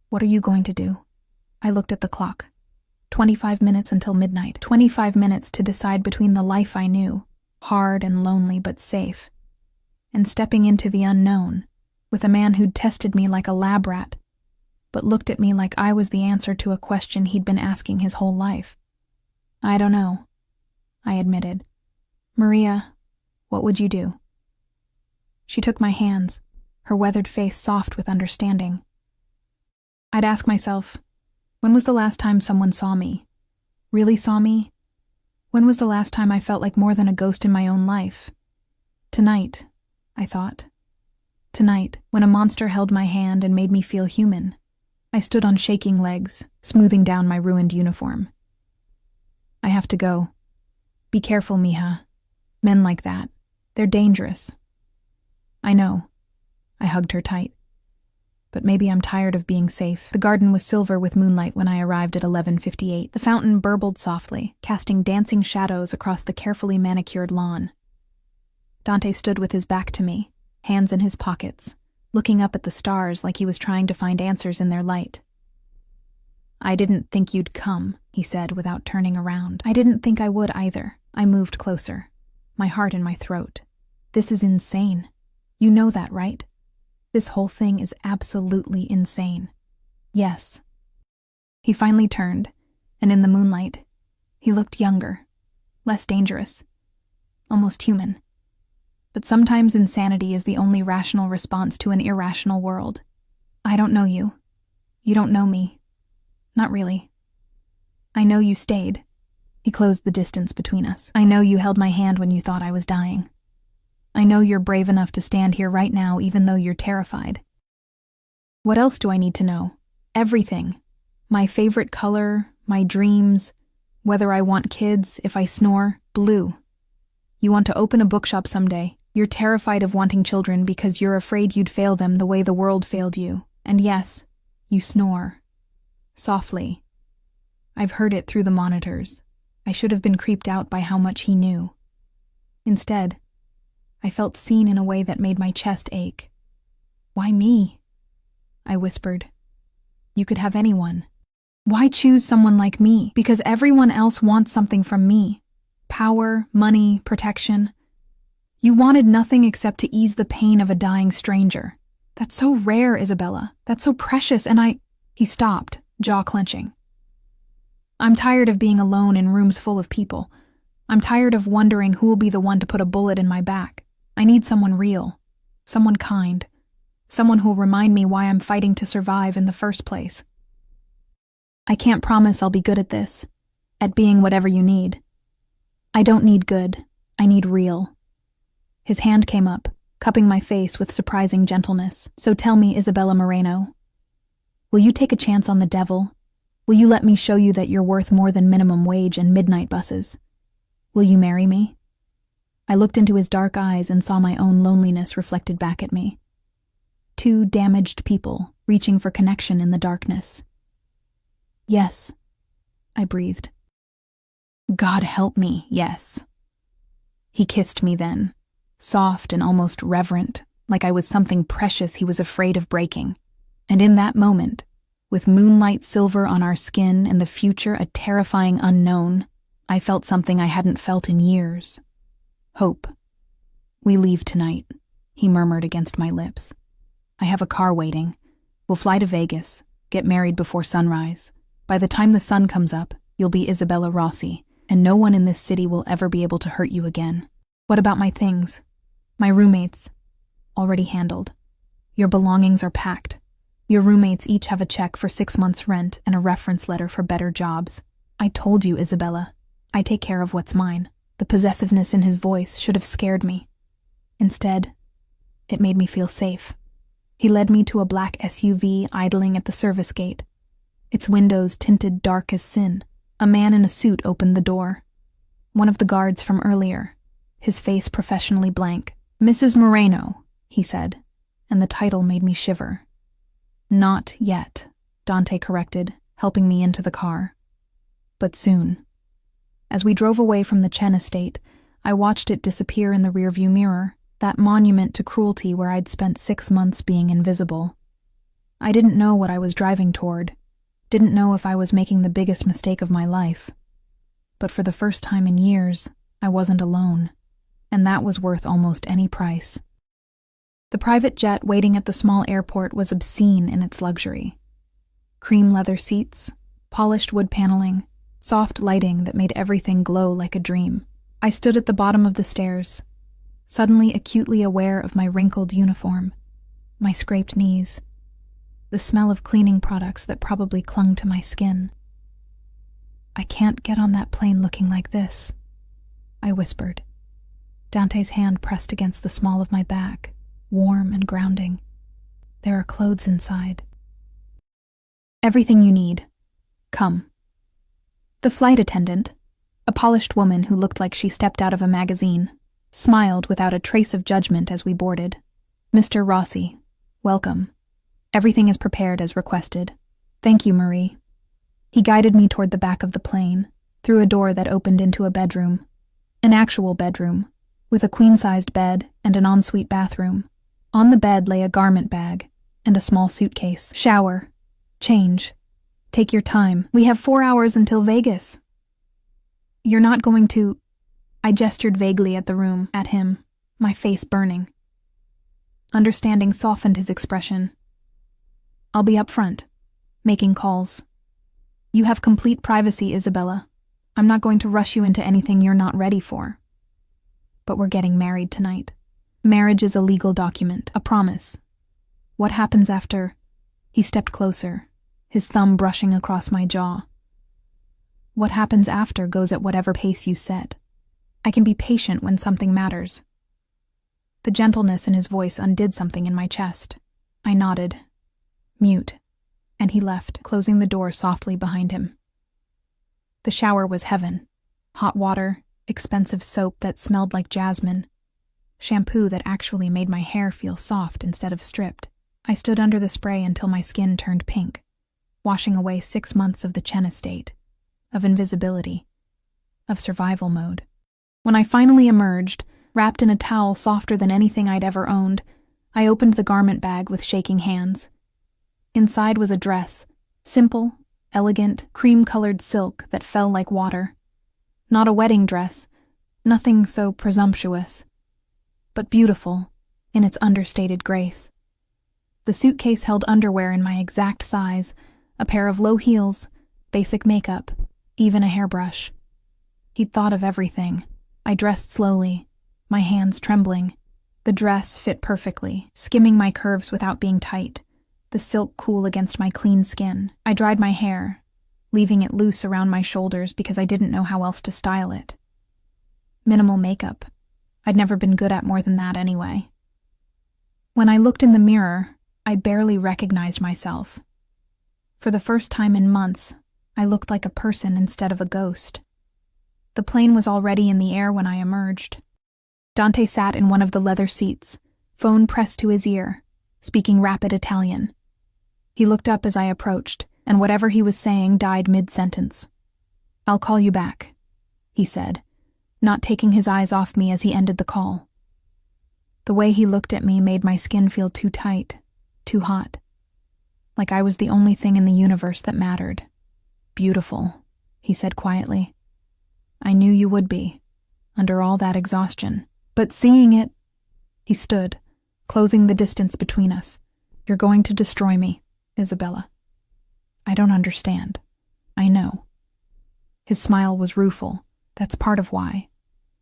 What are you going to do? I looked at the clock. 25 minutes until midnight. 25 minutes to decide between the life I knew, hard and lonely but safe, and stepping into the unknown, with a man who'd tested me like a lab rat, but looked at me like I was the answer to a question he'd been asking his whole life. I don't know, I admitted. Maria, what would you do? She took my hands, her weathered face soft with understanding. I'd ask myself, when was the last time someone saw me? Really saw me? When was the last time I felt like more than a ghost in my own life? Tonight, I thought. Tonight, when a monster held my hand and made me feel human. I stood on shaking legs, smoothing down my ruined uniform. I have to go. Be careful, mija. Men like that, they're dangerous. I know. I hugged her tight. But maybe I'm tired of being safe. The garden was silver with moonlight when I arrived at 11:58. The fountain burbled softly, casting dancing shadows across the carefully manicured lawn. Dante stood with his back to me, hands in his pockets, looking up at the stars like he was trying to find answers in their light. I didn't think you'd come, he said without turning around. I didn't think I would either. I moved closer, my heart in my throat. This is insane. You know that, right? This whole thing is absolutely insane. Yes. He finally turned, and in the moonlight, he looked younger, less dangerous, almost human. But sometimes insanity is the only rational response to an irrational world. I don't know you. You don't know me. Not really. I know you stayed. He closed the distance between us. I know you held my hand when you thought I was dying. I know you're brave enough to stand here right now even though you're terrified. What else do I need to know? Everything. My favorite color, my dreams, whether I want kids, if I snore, blue. You want to open a bookshop someday. You're terrified of wanting children because you're afraid you'd fail them the way the world failed you. And yes, you snore. Softly. I've heard it through the monitors. I should have been creeped out by how much he knew. Instead, I felt seen in a way that made my chest ache. Why me? I whispered. You could have anyone. Why choose someone like me? Because everyone else wants something from me. Power, money, protection. You wanted nothing except to ease the pain of a dying stranger. That's so rare, Isabella. That's so precious, and He stopped, jaw clenching. I'm tired of being alone in rooms full of people. I'm tired of wondering who will be the one to put a bullet in my back. I need someone real, someone kind, someone who'll remind me why I'm fighting to survive in the first place. I can't promise I'll be good at this, at being whatever you need. I don't need good, I need real. His hand came up, cupping my face with surprising gentleness. So tell me, Isabella Moreno, will you take a chance on the devil? Will you let me show you that you're worth more than minimum wage and midnight buses? Will you marry me? I looked into his dark eyes and saw my own loneliness reflected back at me. Two damaged people reaching for connection in the darkness. Yes, I breathed. God help me, yes. He kissed me then, soft and almost reverent, like I was something precious he was afraid of breaking. And in that moment, with moonlight silver on our skin and the future a terrifying unknown, I felt something I hadn't felt in years. Hope. We leave tonight, he murmured against my lips. I have a car waiting. We'll fly to Vegas, get married before sunrise. By the time the sun comes up, you'll be Isabella Rossi, and no one in this city will ever be able to hurt you again. What about my things? My roommates. Already handled. Your belongings are packed. Your roommates each have a check for 6 months' rent and a reference letter for better jobs. I told you, Isabella. I take care of what's mine. The possessiveness in his voice should have scared me. Instead, it made me feel safe. He led me to a black SUV idling at the service gate. Its windows tinted dark as sin. A man in a suit opened the door. One of the guards from earlier, his face professionally blank. Mrs. Moreno, he said, and the title made me shiver. Not yet, Dante corrected, helping me into the car. But soon. As we drove away from the Chen estate, I watched it disappear in the rearview mirror, that monument to cruelty where I'd spent 6 months being invisible. I didn't know what I was driving toward, didn't know if I was making the biggest mistake of my life. But for the first time in years, I wasn't alone, and that was worth almost any price. The private jet waiting at the small airport was obscene in its luxury. Cream leather seats, polished wood paneling, soft lighting that made everything glow like a dream. I stood at the bottom of the stairs, suddenly acutely aware of my wrinkled uniform, my scraped knees, the smell of cleaning products that probably clung to my skin. "I can't get on that plane looking like this," I whispered. Dante's hand pressed against the small of my back, warm and grounding. "There are clothes inside." "Everything you need. Come." The flight attendant, a polished woman who looked like she stepped out of a magazine, smiled without a trace of judgment as we boarded. "Mr. Rossi, welcome. Everything is prepared as requested. Thank you, Marie." He guided me toward the back of the plane, through a door that opened into a bedroom. An actual bedroom, with a queen-sized bed and an ensuite bathroom. On the bed lay a garment bag and a small suitcase. "Shower. Change. Take your time. We have 4 hours until Vegas." "You're not going to—" I gestured vaguely at the room, at him, my face burning. Understanding softened his expression. "I'll be up front, making calls. You have complete privacy, Isabella. I'm not going to rush you into anything you're not ready for. But we're getting married tonight. Marriage is a legal document, a promise. What happens after—" He stepped closer, his thumb brushing across my jaw. "What happens after goes at whatever pace you set. I can be patient when something matters." The gentleness in his voice undid something in my chest. I nodded, mute, and he left, closing the door softly behind him. The shower was heaven. Hot water, expensive soap that smelled like jasmine, shampoo that actually made my hair feel soft instead of stripped. I stood under the spray until my skin turned pink, washing away 6 months of the Chen estate, of invisibility, of survival mode. When I finally emerged, wrapped in a towel softer than anything I'd ever owned, I opened the garment bag with shaking hands. Inside was a dress, simple, elegant, cream-colored silk that fell like water. Not a wedding dress, nothing so presumptuous, but beautiful in its understated grace. The suitcase held underwear in my exact size, a pair of low heels, basic makeup, even a hairbrush. He'd thought of everything. I dressed slowly, my hands trembling. The dress fit perfectly, skimming my curves without being tight, the silk cool against my clean skin. I dried my hair, leaving it loose around my shoulders because I didn't know how else to style it. Minimal makeup. I'd never been good at more than that anyway. When I looked in the mirror, I barely recognized myself. For the first time in months, I looked like a person instead of a ghost. The plane was already in the air when I emerged. Dante sat in one of the leather seats, phone pressed to his ear, speaking rapid Italian. He looked up as I approached, and whatever he was saying died mid-sentence. "I'll call you back," he said, not taking his eyes off me as he ended the call. The way he looked at me made my skin feel too tight, too hot, like I was the only thing in the universe that mattered. "Beautiful," he said quietly. "I knew you would be, under all that exhaustion. But seeing it—" He stood, closing the distance between us. "You're going to destroy me, Isabella. I don't understand. I know." His smile was rueful. That's part of why.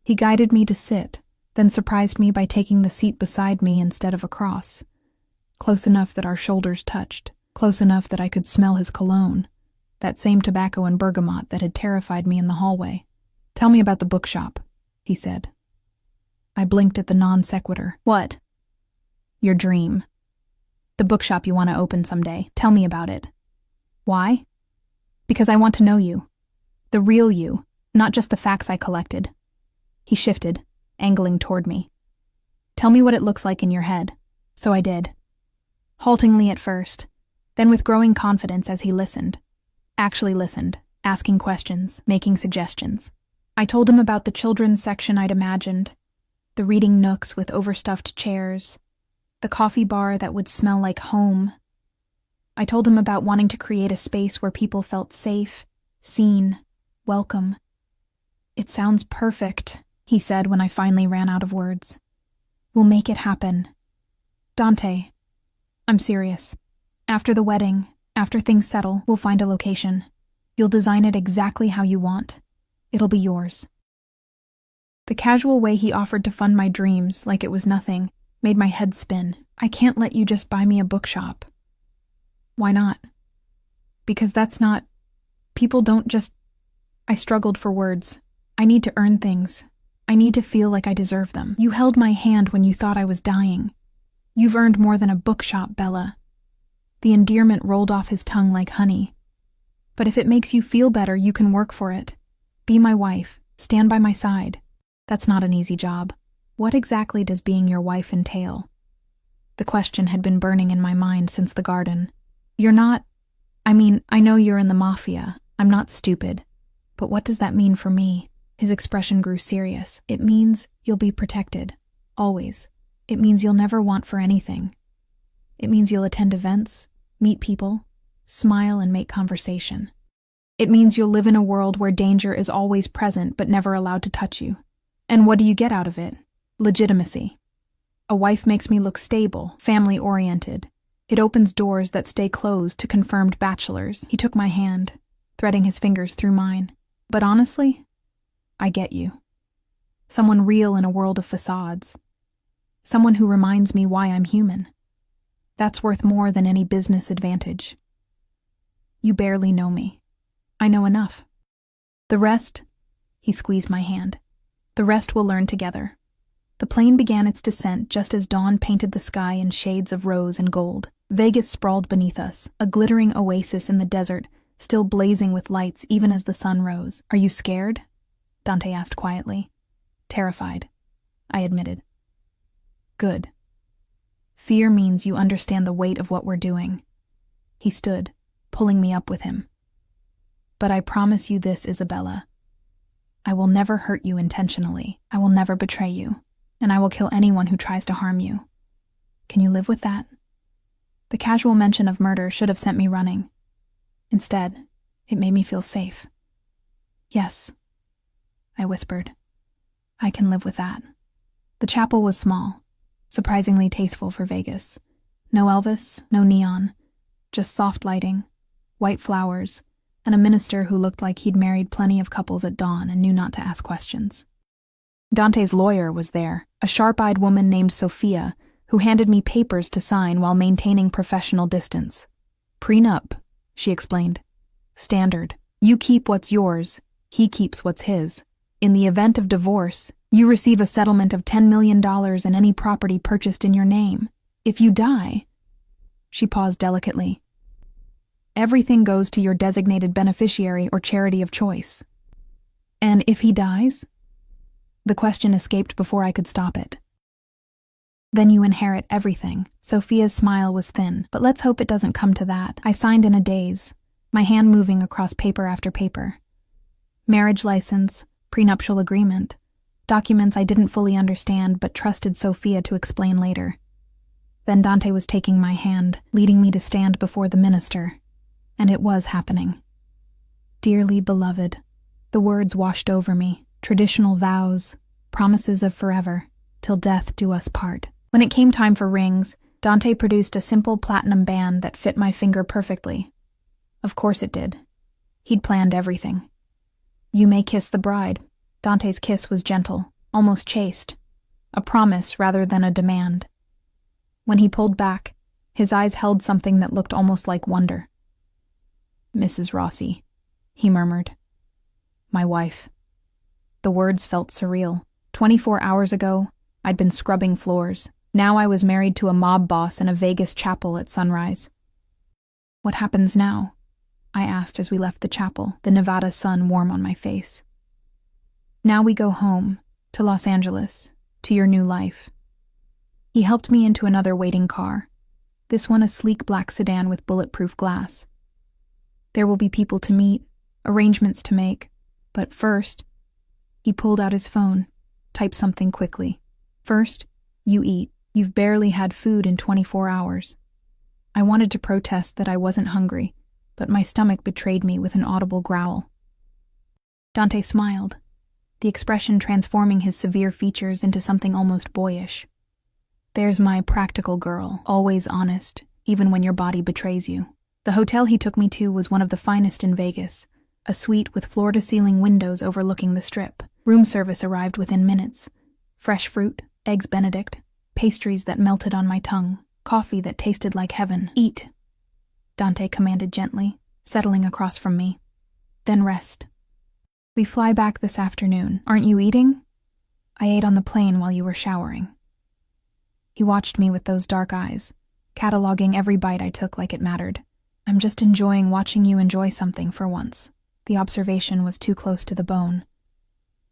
He guided me to sit, then surprised me by taking the seat beside me instead of across. Close enough that our shoulders touched, close enough that I could smell his cologne, that same tobacco and bergamot that had terrified me in the hallway. "Tell me about the bookshop," he said. I blinked at the non sequitur. "What?" "Your dream. The bookshop you want to open someday. Tell me about it." "Why?" "Because I want to know you. The real you, not just the facts I collected." He shifted, angling toward me. "Tell me what it looks like in your head." So I did. Haltingly at first, then with growing confidence as he listened. Actually listened, asking questions, making suggestions. I told him about the children's section I'd imagined, the reading nooks with overstuffed chairs, the coffee bar that would smell like home. I told him about wanting to create a space where people felt safe, seen, welcome. "It sounds perfect," he said when I finally ran out of words. "We'll make it happen. Dante, I'm serious. After the wedding, after things settle, we'll find a location. You'll design it exactly how you want. It'll be yours." The casual way he offered to fund my dreams, like it was nothing, made my head spin. "I can't let you just buy me a bookshop." "Why not?" "Because that's not... People don't just..." I struggled for words. "I need to earn things. I need to feel like I deserve them. You held my hand when you thought I was dying. You've earned more than a bookshop, Bella." The endearment rolled off his tongue like honey. "But if it makes you feel better, you can work for it. Be my wife. Stand by my side. That's not an easy job. What exactly does being your wife entail?" The question had been burning in my mind since the garden. "You're not... I mean, I know you're in the Mafia. I'm not stupid. But what does that mean for me?" His expression grew serious. "It means you'll be protected. Always. It means you'll never want for anything. It means you'll attend events, meet people, smile and make conversation. It means you'll live in a world where danger is always present but never allowed to touch you. And what do you get out of it? Legitimacy. A wife makes me look stable, family-oriented. It opens doors that stay closed to confirmed bachelors." He took my hand, threading his fingers through mine. "But honestly, I get you. Someone real in a world of facades. Someone who reminds me why I'm human. That's worth more than any business advantage. You barely know me. I know enough. The rest," he squeezed my hand, "the rest we'll learn together." The plane began its descent just as dawn painted the sky in shades of rose and gold. Vegas sprawled beneath us, a glittering oasis in the desert, still blazing with lights even as the sun rose. "Are you scared?" Dante asked quietly. "Terrified," I admitted. "Good. Fear means you understand the weight of what we're doing." He stood, pulling me up with him. "But I promise you this, Isabella. I will never hurt you intentionally. I will never betray you. And I will kill anyone who tries to harm you. Can you live with that?" The casual mention of murder should have sent me running. Instead, it made me feel safe. "Yes," I whispered. "I can live with that." The chapel was small, surprisingly tasteful for Vegas. No Elvis, no neon, just soft lighting, white flowers, and a minister who looked like he'd married plenty of couples at dawn and knew not to ask questions. Dante's lawyer was there, a sharp-eyed woman named Sophia, who handed me papers to sign while maintaining professional distance. "Prenup," she explained. "Standard. You keep what's yours, he keeps what's his. In the event of divorce, you receive a settlement of $10 million and any property purchased in your name. If you die..." She paused delicately. "Everything goes to your designated beneficiary or charity of choice." "And if he dies?" The question escaped before I could stop it. "Then you inherit everything." Sophia's smile was thin, but let's hope it doesn't come to that. I signed in a daze, my hand moving across paper after paper. Marriage license, prenuptial agreement, documents I didn't fully understand but trusted Sophia to explain later. Then Dante was taking my hand, leading me to stand before the minister. And it was happening. "Dearly beloved," the words washed over me. Traditional vows, promises of forever, till death do us part. When it came time for rings, Dante produced a simple platinum band that fit my finger perfectly. Of course it did. He'd planned everything. "You may kiss the bride." Dante's kiss was gentle, almost chaste, a promise rather than a demand. When he pulled back, his eyes held something that looked almost like wonder. "Mrs. Rossi," he murmured. "My wife." The words felt surreal. 24 hours ago, I'd been scrubbing floors. Now I was married to a mob boss in a Vegas chapel at sunrise. "What happens now?" I asked as we left the chapel, the Nevada sun warm on my face. "Now we go home, to Los Angeles, to your new life." He helped me into another waiting car, this one a sleek black sedan with bulletproof glass. "There will be people to meet, arrangements to make. But first, he pulled out his phone, typed something quickly. First, you eat. You've barely had food in 24 hours. I wanted to protest that I wasn't hungry, but my stomach betrayed me with an audible growl. Dante smiled, the expression transforming his severe features into something almost boyish. There's my practical girl, always honest, even when your body betrays you. The hotel he took me to was one of the finest in Vegas, a suite with floor-to-ceiling windows overlooking the Strip. Room service arrived within minutes. Fresh fruit, eggs Benedict, pastries that melted on my tongue, coffee that tasted like heaven. Eat, Dante commanded gently, settling across from me. Then rest. We fly back this afternoon. Aren't you eating? I ate on the plane while you were showering. He watched me with those dark eyes, cataloging every bite I took like it mattered. I'm just enjoying watching you enjoy something for once. The observation was too close to the bone.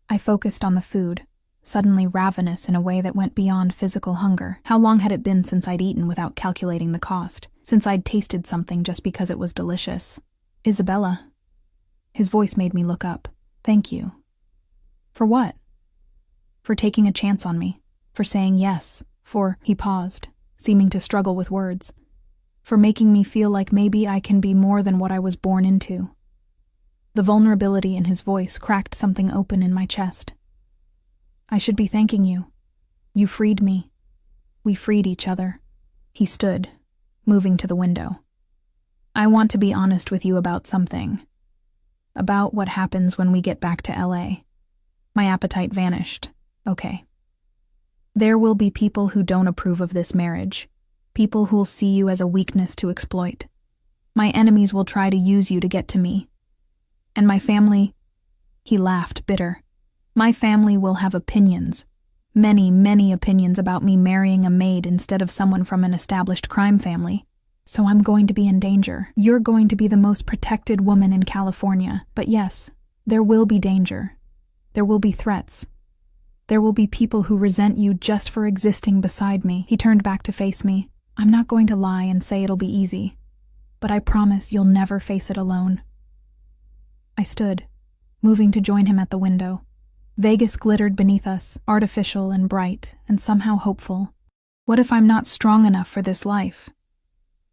I focused on the food, suddenly ravenous in a way that went beyond physical hunger. How long had it been since I'd eaten without calculating the cost? Since I'd tasted something just because it was delicious? Isabella. His voice made me look up. Thank you. For what? For taking a chance on me. For saying yes. He paused, seeming to struggle with words. For making me feel like maybe I can be more than what I was born into. The vulnerability in his voice cracked something open in my chest. I should be thanking you. You freed me. We freed each other. He stood, moving to the window. I want to be honest with you about something. About what happens when we get back to LA. My appetite vanished. Okay. There will be people who don't approve of this marriage. People who'll see you as a weakness to exploit. My enemies will try to use you to get to me. And my family, he laughed, bitter. My family will have opinions. Many, many opinions about me marrying a maid instead of someone from an established crime family. So I'm going to be in danger. You're going to be the most protected woman in California. But yes, there will be danger. There will be threats. There will be people who resent you just for existing beside me. He turned back to face me. I'm not going to lie and say it'll be easy, but I promise you'll never face it alone. I stood, moving to join him at the window. Vegas glittered beneath us, artificial and bright, and somehow hopeful. What if I'm not strong enough for this life?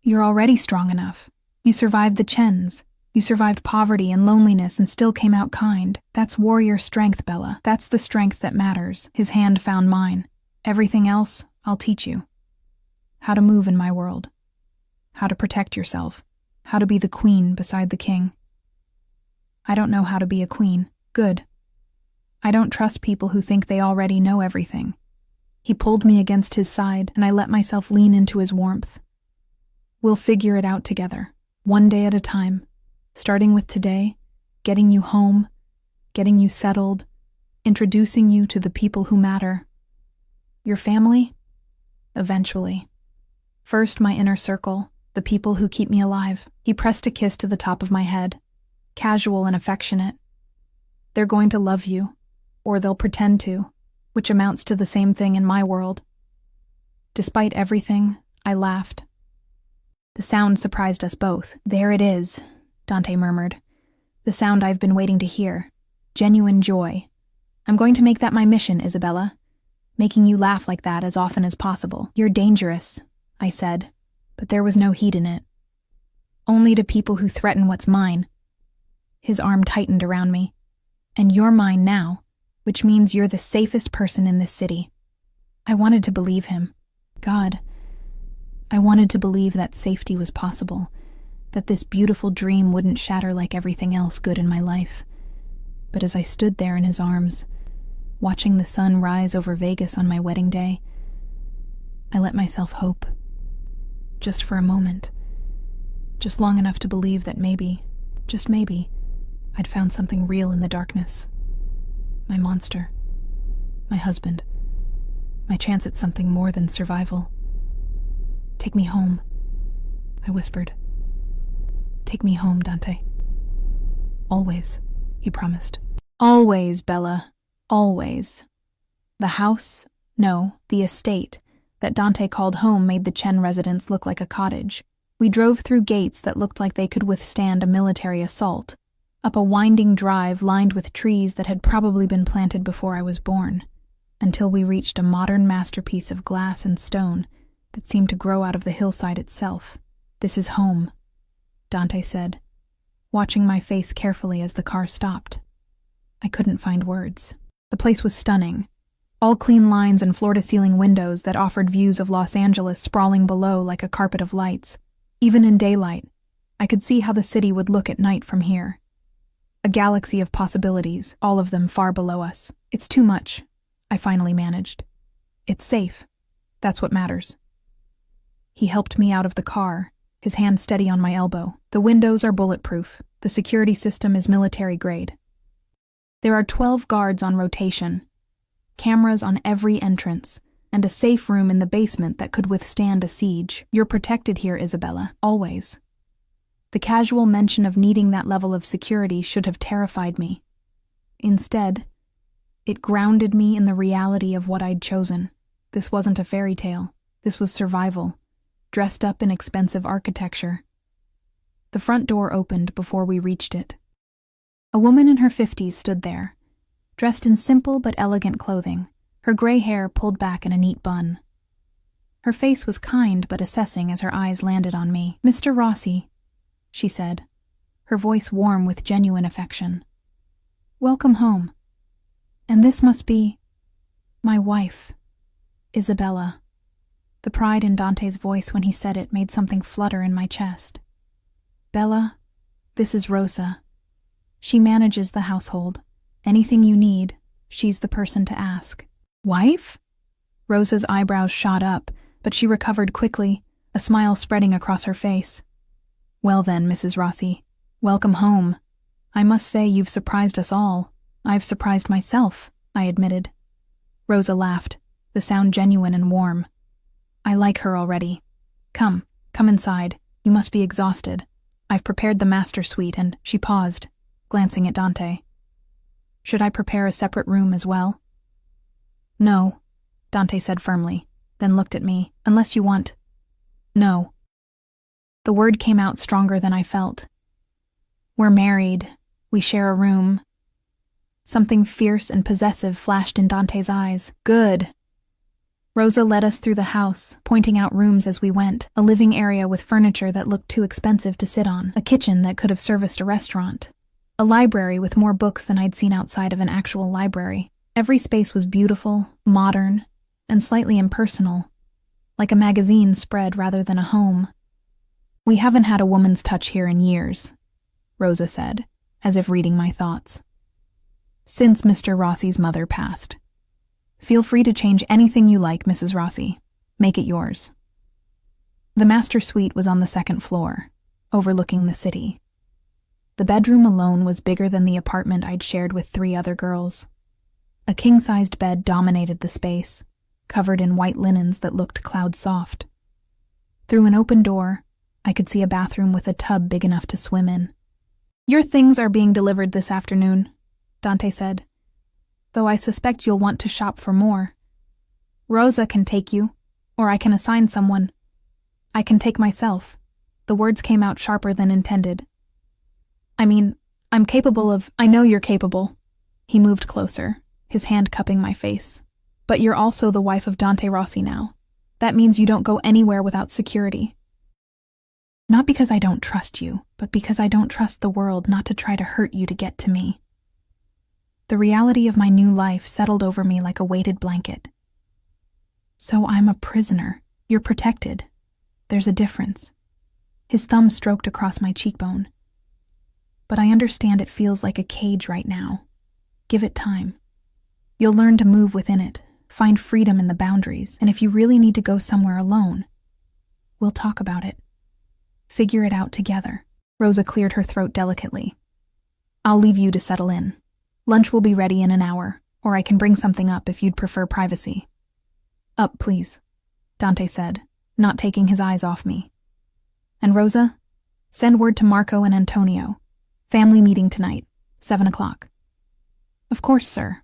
You're already strong enough. You survived the Chens. You survived poverty and loneliness and still came out kind. That's warrior strength, Bella. That's the strength that matters. His hand found mine. Everything else, I'll teach you. How to move in my world. How to protect yourself. How to be the queen beside the king. I don't know how to be a queen. Good. I don't trust people who think they already know everything. He pulled me against his side, and I let myself lean into his warmth. We'll figure it out together, one day at a time. Starting with today, getting you home, getting you settled, introducing you to the people who matter. Your family? Eventually. First, my inner circle, the people who keep me alive. He pressed a kiss to the top of my head, casual and affectionate. They're going to love you, or they'll pretend to, which amounts to the same thing in my world. Despite everything, I laughed. The sound surprised us both. There it is, Dante murmured. The sound I've been waiting to hear. Genuine joy. I'm going to make that my mission, Isabella. Making you laugh like that as often as possible. You're dangerous, I said, but there was no heat in it. Only to people who threaten what's mine. His arm tightened around me. And you're mine now, which means you're the safest person in this city. I wanted to believe him. God, I wanted to believe that safety was possible, that this beautiful dream wouldn't shatter like everything else good in my life. But as I stood there in his arms, watching the sun rise over Vegas on my wedding day, I let myself hope. Just for a moment. Just long enough to believe that maybe, just maybe, I'd found something real in the darkness. My monster. My husband. My chance at something more than survival. Take me home, I whispered. Take me home, Dante. Always, he promised. Always, Bella. Always. The house, no, the estate, that Dante called home made the Chen residence look like a cottage. We drove through gates that looked like they could withstand a military assault. up a winding drive lined with trees that had probably been planted before I was born, until we reached a modern masterpiece of glass and stone that seemed to grow out of the hillside itself. "This is home," Dante said, watching my face carefully as the car stopped. I couldn't find words. The place was stunning. All clean lines and floor-to-ceiling windows that offered views of Los Angeles sprawling below like a carpet of lights. Even in daylight, I could see how the city would look at night from here. A galaxy of possibilities, all of them far below us. "It's too much," I finally managed. "It's safe. That's what matters." He helped me out of the car, his hand steady on my elbow. "The windows are bulletproof. The security system is military grade. There are 12 guards on rotation, cameras on every entrance, and a safe room in the basement that could withstand a siege. You're protected here, Isabella, always." The casual mention of needing that level of security should have terrified me. Instead, it grounded me in the reality of what I'd chosen. This wasn't a fairy tale. This was survival, dressed up in expensive architecture. The front door opened before we reached it. A woman in her 50s stood there, dressed in simple but elegant clothing, her gray hair pulled back in a neat bun. Her face was kind but assessing as her eyes landed on me. "Mr. Rossi," she said, her voice warm with genuine affection. "Welcome home. And this must be my wife, Isabella." The pride in Dante's voice when he said it made something flutter in my chest. "Bella, this is Rosa. She manages the household. Anything you need, she's the person to ask." "Wife?" Rosa's eyebrows shot up, but she recovered quickly, a smile spreading across her face. "Well then, Mrs. Rossi, welcome home. I must say you've surprised us all. I've surprised myself," I admitted. Rosa laughed, the sound genuine and warm. "I like her already. Come inside. You must be exhausted. I've prepared the master suite," and she paused, glancing at Dante. "Should I prepare a separate room as well?" "No," Dante said firmly, then looked at me. "Unless you want—" "No." The word came out stronger than I felt. "We're married. We share a room." Something fierce and possessive flashed in Dante's eyes. "Good." Rosa led us through the house, pointing out rooms as we went, a living area with furniture that looked too expensive to sit on, a kitchen that could have serviced a restaurant, a library with more books than I'd seen outside of an actual library. Every space was beautiful, modern, and slightly impersonal, like a magazine spread rather than a home. "We haven't had a woman's touch here in years," Rosa said, as if reading my thoughts. "Since Mr. Rossi's mother passed. Feel free to change anything you like, Mrs. Rossi. Make it yours." The master suite was on the second floor, overlooking the city. The bedroom alone was bigger than the apartment I'd shared with 3 other girls. A king-sized bed dominated the space, covered in white linens that looked cloud-soft. Through an open door, I could see a bathroom with a tub big enough to swim in. "Your things are being delivered this afternoon," Dante said, "though I suspect you'll want to shop for more. Rosa can take you, or I can assign someone. I can take myself." The words came out sharper than intended. "I mean, I'm capable of—" "I know you're capable." He moved closer, his hand cupping my face. "But you're also the wife of Dante Rossi now. That means you don't go anywhere without security. Not because I don't trust you, but because I don't trust the world not to try to hurt you to get to me." The reality of my new life settled over me like a weighted blanket. "So I'm a prisoner. You're protected. There's a difference." His thumb stroked across my cheekbone. "But I understand it feels like a cage right now. Give it time. You'll learn to move within it, find freedom in the boundaries, and if you really need to go somewhere alone, we'll talk about it. Figure it out together." Rosa cleared her throat delicately. "I'll leave you to settle in. Lunch will be ready in an hour, or I can bring something up if you'd prefer privacy." "Up, please," Dante said, not taking his eyes off me. "And Rosa, send word to Marco and Antonio. Family meeting tonight, 7 o'clock. "Of course, sir."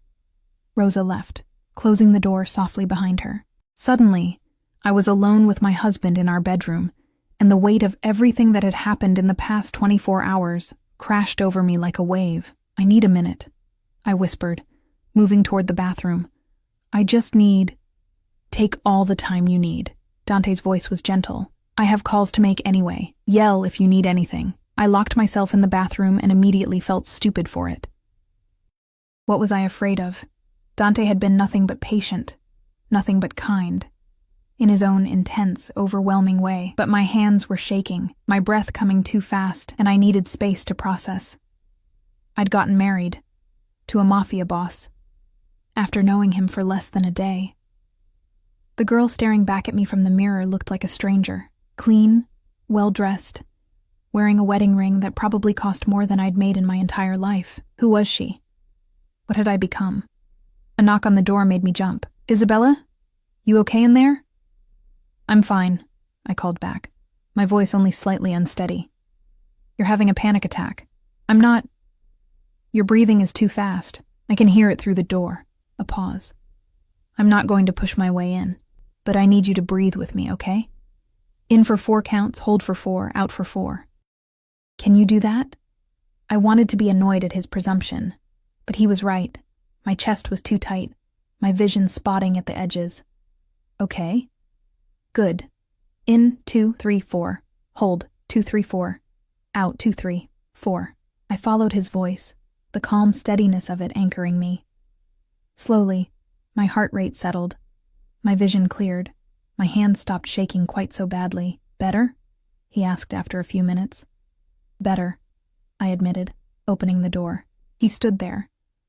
Rosa left, closing the door softly behind her. Suddenly, I was alone with my husband in our bedroom, and the weight of everything that had happened in the past 24 hours crashed over me like a wave. I need a minute, I whispered, moving toward the bathroom. I just need... Take all the time you need. Dante's voice was gentle. I have calls to make anyway. Yell if you need anything. I locked myself in the bathroom and immediately felt stupid for it. What was I afraid of? Dante had been nothing but patient, nothing but kind, in his own intense, overwhelming way, but my hands were shaking, my breath coming too fast, and I needed space to process. I'd gotten married, to a Mafia boss, after knowing him for less than a day. The girl staring back at me from the mirror looked like a stranger, clean, well-dressed, wearing a wedding ring that probably cost more than I'd made in my entire life. Who was she? What had I become? A knock on the door made me jump. Isabella? You okay in there? I'm fine, I called back, my voice only slightly unsteady. You're having a panic attack. I'm not. Your breathing is too fast. I can hear it through the door. A pause. I'm not going to push my way in, but I need you to breathe with me, okay? In for 4 counts, hold for 4, out for 4. Can you do that? I wanted to be annoyed at his presumption, but he was right. My chest was too tight, my vision spotting at the edges. Okay. Good. In, 2, 3, 4. Hold, 2, 3, 4. Out, 2, 3, 4. I followed his voice, the calm steadiness of it anchoring me. Slowly, my heart rate settled. My vision cleared. My hands stopped shaking quite so badly. Better? He asked after a few minutes. Better, I admitted, opening the door. He stood there,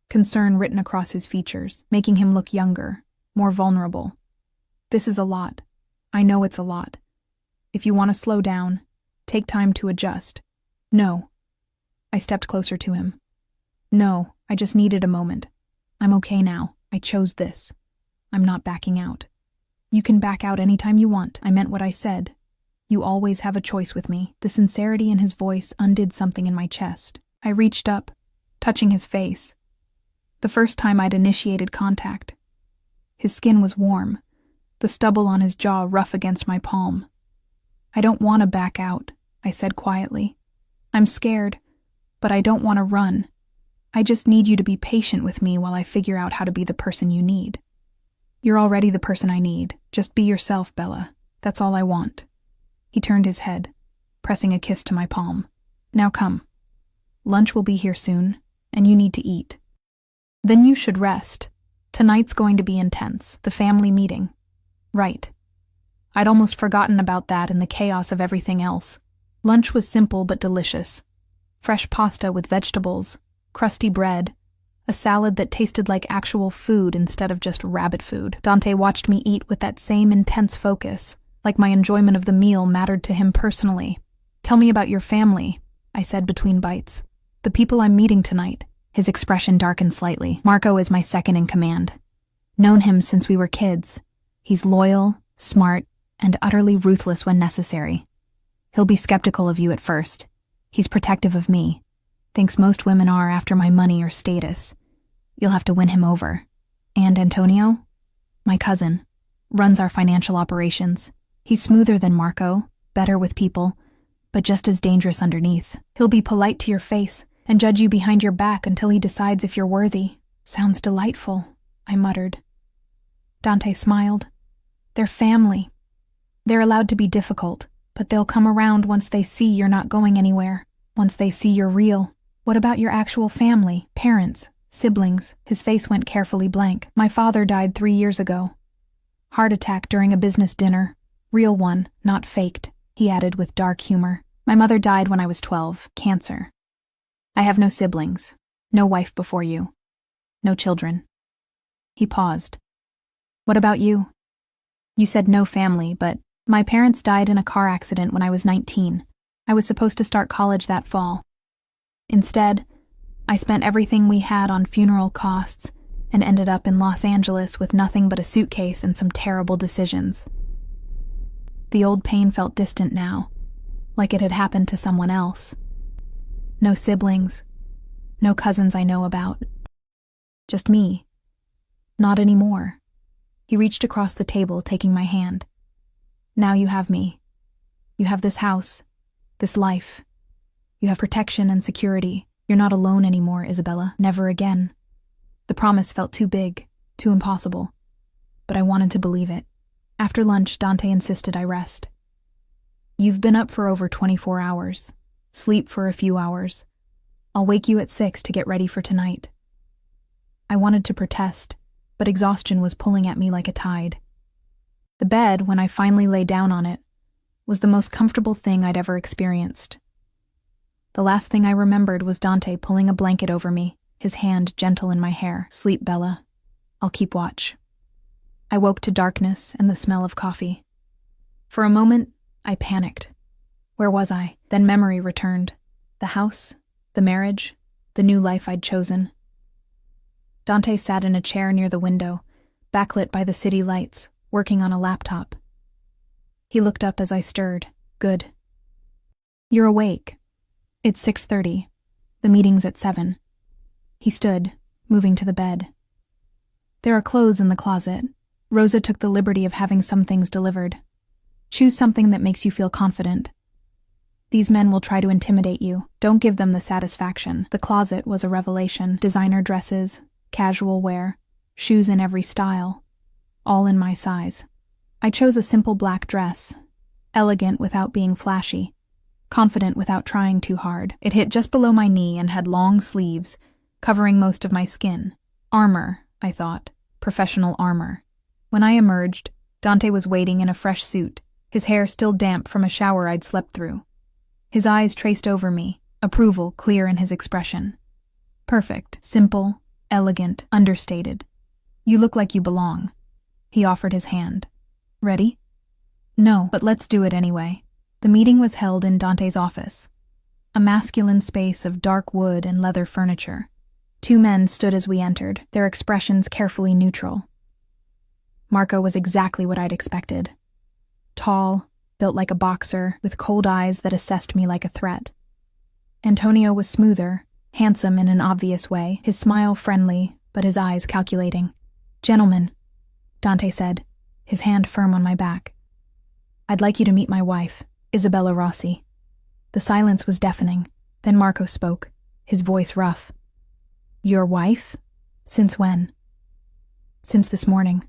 concern written across his features, making him look younger, more vulnerable. This is a lot. I know it's a lot. If you want to slow down, take time to adjust. No. I stepped closer to him. No, I just needed a moment. I'm okay now. I chose this. I'm not backing out. You can back out anytime you want. I meant what I said. You always have a choice with me. The sincerity in his voice undid something in my chest. I reached up, touching his face. The first time I'd initiated contact. His skin was warm, the stubble on his jaw rough against my palm. I don't want to back out, I said quietly. I'm scared, but I don't want to run. I just need you to be patient with me while I figure out how to be the person you need. You're already the person I need. Just be yourself, Bella. That's all I want. He turned his head, pressing a kiss to my palm. Now come. Lunch will be here soon, and you need to eat. Then you should rest. Tonight's going to be intense, the family meeting. Right. I'd almost forgotten about that in the chaos of everything else. Lunch was simple but delicious. Fresh pasta with vegetables, crusty bread, a salad that tasted like actual food instead of just rabbit food. Dante watched me eat with that same intense focus, like my enjoyment of the meal mattered to him personally. Tell me about your family, I said between bites. The people I'm meeting tonight. His expression darkened slightly. Marco is my second in command. Known him since we were kids. He's loyal, smart, and utterly ruthless when necessary. He'll be skeptical of you at first. He's protective of me. Thinks most women are after my money or status. You'll have to win him over. And Antonio, my cousin, runs our financial operations. He's smoother than Marco, better with people, but just as dangerous underneath. He'll be polite to your face and judge you behind your back until he decides if you're worthy. Sounds delightful, I muttered. Dante smiled. They're family. They're allowed to be difficult, but they'll come around once they see you're not going anywhere, once they see you're real. What about your actual family, parents, siblings? His face went carefully blank. My father died 3 years ago. Heart attack during a business dinner. Real one, not faked, he added with dark humor. My mother died when I was 12, cancer. I have no siblings, no wife before you, no children. He paused. What about you? You said no family, but my parents died in a car accident when I was 19. I was supposed to start college that fall. Instead, I spent everything we had on funeral costs and ended up in Los Angeles with nothing but a suitcase and some terrible decisions. The old pain felt distant now, like it had happened to someone else. No siblings, no cousins I know about. Just me. Not anymore. He reached across the table, taking my hand. Now you have me. You have this house, this life. You have protection and security. You're not alone anymore, Isabella. Never again. The promise felt too big, too impossible. But I wanted to believe it. After lunch, Dante insisted I rest. You've been up for over 24 hours. Sleep for a few hours. I'll wake you at 6 to get ready for tonight. I wanted to protest, but exhaustion was pulling at me like a tide. The bed, when I finally lay down on it, was the most comfortable thing I'd ever experienced. The last thing I remembered was Dante pulling a blanket over me, his hand gentle in my hair. Sleep, Bella. I'll keep watch. I woke to darkness and the smell of coffee. For a moment, I panicked. Where was I? Then memory returned. The house, the marriage, the new life I'd chosen. Dante sat in a chair near the window, backlit by the city lights, working on a laptop. He looked up as I stirred. Good. You're awake. It's 6:30. The meeting's at 7. He stood, moving to the bed. There are clothes in the closet. Rosa took the liberty of having some things delivered. Choose something that makes you feel confident. These men will try to intimidate you. Don't give them the satisfaction. The closet was a revelation. Designer dresses, casual wear, shoes in every style, all in my size. I chose a simple black dress, elegant without being flashy, confident without trying too hard. It hit just below my knee and had long sleeves, covering most of my skin. Armor, I thought. Professional armor. When I emerged, Dante was waiting in a fresh suit, his hair still damp from a shower I'd slept through. His eyes traced over me, approval clear in his expression. Perfect, simple, elegant, understated. You look like you belong. He offered his hand. Ready? No, but let's do it anyway. The meeting was held in Dante's office, a masculine space of dark wood and leather furniture. 2 men stood as we entered, their expressions carefully neutral. Marco was exactly what I'd expected. Tall, built like a boxer, with cold eyes that assessed me like a threat. Antonio was smoother, handsome in an obvious way, his smile friendly, but his eyes calculating. Gentlemen, Dante said, his hand firm on my back. I'd like you to meet my wife, Isabella Rossi. The silence was deafening. Then Marco spoke, his voice rough. Your wife? Since when? Since this morning.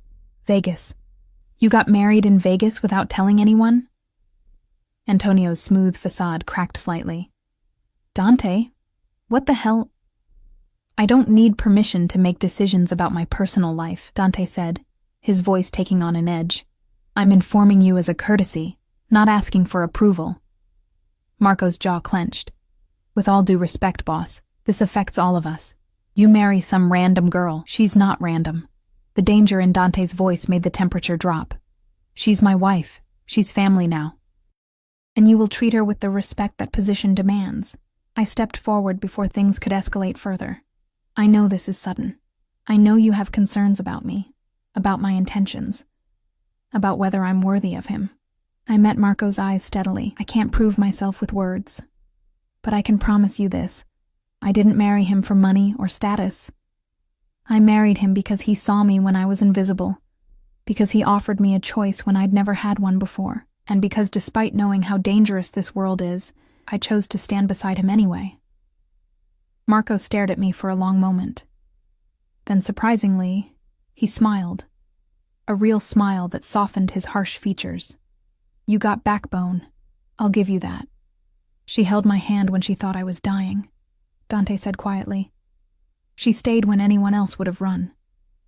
Vegas. You got married in Vegas without telling anyone? Antonio's smooth facade cracked slightly. Dante, what the hell? I don't need permission to make decisions about my personal life, Dante said, his voice taking on an edge. I'm informing you as a courtesy, not asking for approval. Marco's jaw clenched. With all due respect, boss, this affects all of us. You marry some random girl. She's not random. The danger in Dante's voice made the temperature drop. She's my wife. She's family now. And you will treat her with the respect that position demands. I stepped forward before things could escalate further. I know this is sudden. I know you have concerns about me, about my intentions, about whether I'm worthy of him. I met Marco's eyes steadily. I can't prove myself with words. But I can promise you this. I didn't marry him for money or status. I married him because he saw me when I was invisible, because he offered me a choice when I'd never had one before, and because despite knowing how dangerous this world is, I chose to stand beside him anyway. Marco stared at me for a long moment. Then surprisingly, he smiled. A real smile that softened his harsh features. You got backbone. I'll give you that. She held my hand when she thought I was dying, Dante said quietly. She stayed when anyone else would have run.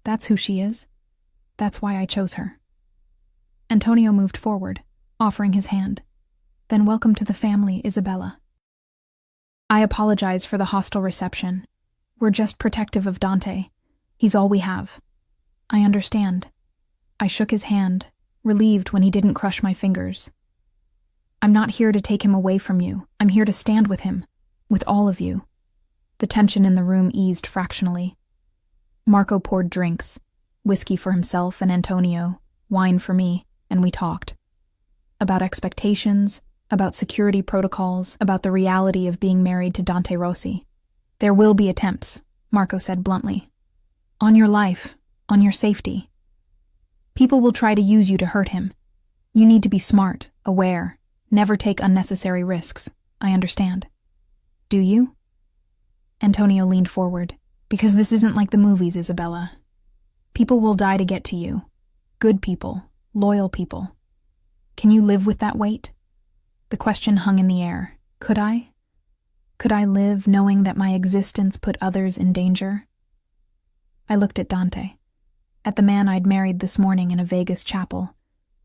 That's who she is. That's why I chose her. Antonio moved forward, offering his hand. Then welcome to the family, Isabella. I apologize for the hostile reception. We're just protective of Dante. He's all we have. I understand. I shook his hand, relieved when he didn't crush my fingers. I'm not here to take him away from you. I'm here to stand with him, with all of you. The tension in the room eased fractionally. Marco poured drinks, whiskey for himself and Antonio, wine for me, and we talked. About expectations, about security protocols, about the reality of being married to Dante Rossi. There will be attempts, Marco said bluntly. On your life, on your safety. People will try to use you to hurt him. You need to be smart, aware, never take unnecessary risks. I understand. Do you? Antonio leaned forward. Because this isn't like the movies, Isabella. People will die to get to you. Good people, loyal people. Can you live with that weight? The question hung in the air. Could I? Could I live knowing that my existence put others in danger? I looked at Dante, at the man I'd married this morning in a Vegas chapel,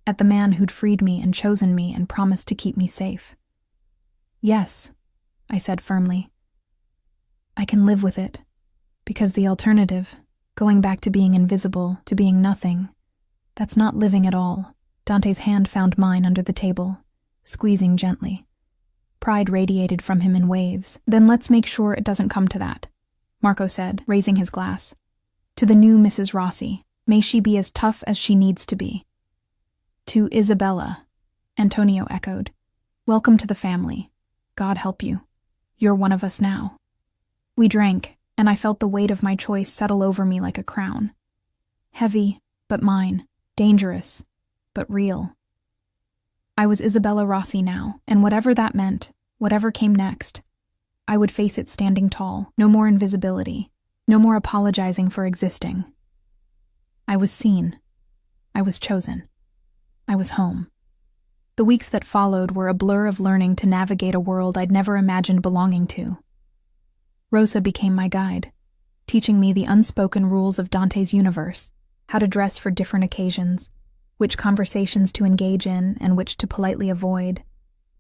at the man who'd freed me and chosen me and promised to keep me safe. Yes, I said firmly. I can live with it, because the alternative, going back to being invisible, to being nothing, that's not living at all. Dante's hand found mine under the table, squeezing gently. Pride radiated from him in waves. Then let's make sure it doesn't come to that, Marco said, raising his glass. To the new Mrs. Rossi, may she be as tough as she needs to be. To Isabella, Antonio echoed. Welcome to the family. God help you. You're one of us now. We drank, and I felt the weight of my choice settle over me like a crown. Heavy, but mine. Dangerous, but real. I was Isabella Rossi now, and whatever that meant, whatever came next, I would face it standing tall. No more invisibility. No more apologizing for existing. I was seen. I was chosen. I was home. The weeks that followed were a blur of learning to navigate a world I'd never imagined belonging to. Rosa became my guide, teaching me the unspoken rules of Dante's universe, how to dress for different occasions, which conversations to engage in and which to politely avoid,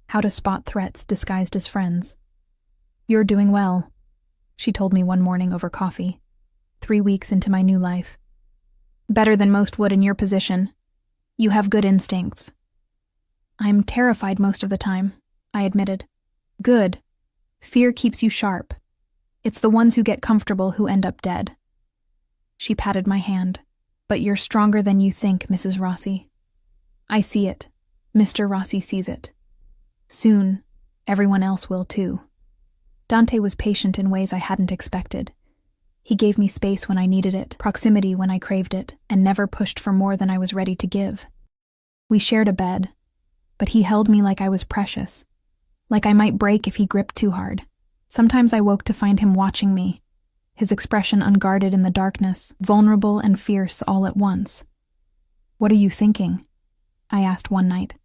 how to spot threats disguised as friends. You're doing well, she told me one morning over coffee, 3 weeks into my new life. Better than most would in your position. You have good instincts. I'm terrified most of the time, I admitted. Good. Fear keeps you sharp. It's the ones who get comfortable who end up dead. She patted my hand. But you're stronger than you think, Mrs. Rossi. I see it. Mr. Rossi sees it. Soon, everyone else will too. Dante was patient in ways I hadn't expected. He gave me space when I needed it, proximity when I craved it, and never pushed for more than I was ready to give. We shared a bed, but he held me like I was precious, like I might break if he gripped too hard. Sometimes I woke to find him watching me, his expression unguarded in the darkness, vulnerable and fierce all at once. What are you thinking? I asked one night,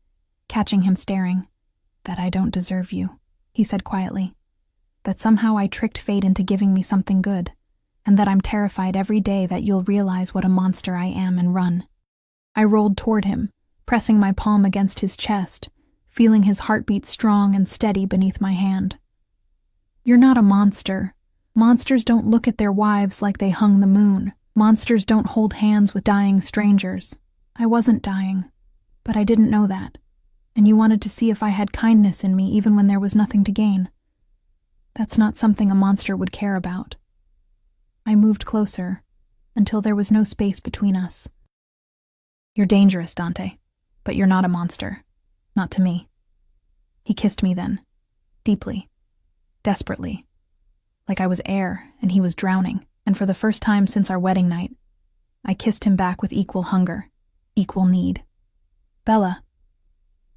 catching him staring. That I don't deserve you, he said quietly. That somehow I tricked fate into giving me something good, and that I'm terrified every day that you'll realize what a monster I am and run. I rolled toward him, pressing my palm against his chest, feeling his heartbeat strong and steady beneath my hand. You're not a monster. Monsters don't look at their wives like they hung the moon. Monsters don't hold hands with dying strangers. I wasn't dying, but I didn't know that. And you wanted to see if I had kindness in me even when there was nothing to gain. That's not something a monster would care about. I moved closer, until there was no space between us. You're dangerous, Dante, but you're not a monster. Not to me. He kissed me then, deeply, desperately. Like I was air and he was drowning, and for the first time since our wedding night, I kissed him back with equal hunger, equal need. Bella,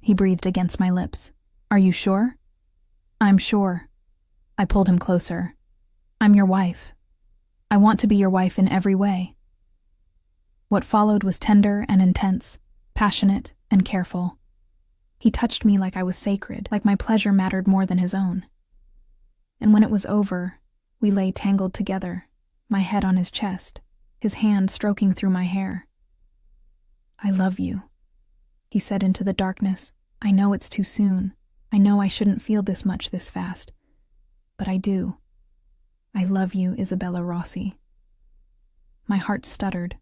he breathed against my lips. Are you sure? I'm sure. I pulled him closer. I'm your wife. I want to be your wife in every way. What followed was tender and intense, passionate and careful. He touched me like I was sacred, like my pleasure mattered more than his own. And when it was over, we lay tangled together, my head on his chest, his hand stroking through my hair. I love you, he said into the darkness. I know it's too soon. I know I shouldn't feel this much this fast. But I do. I love you, Isabella Rossi. My heart stuttered.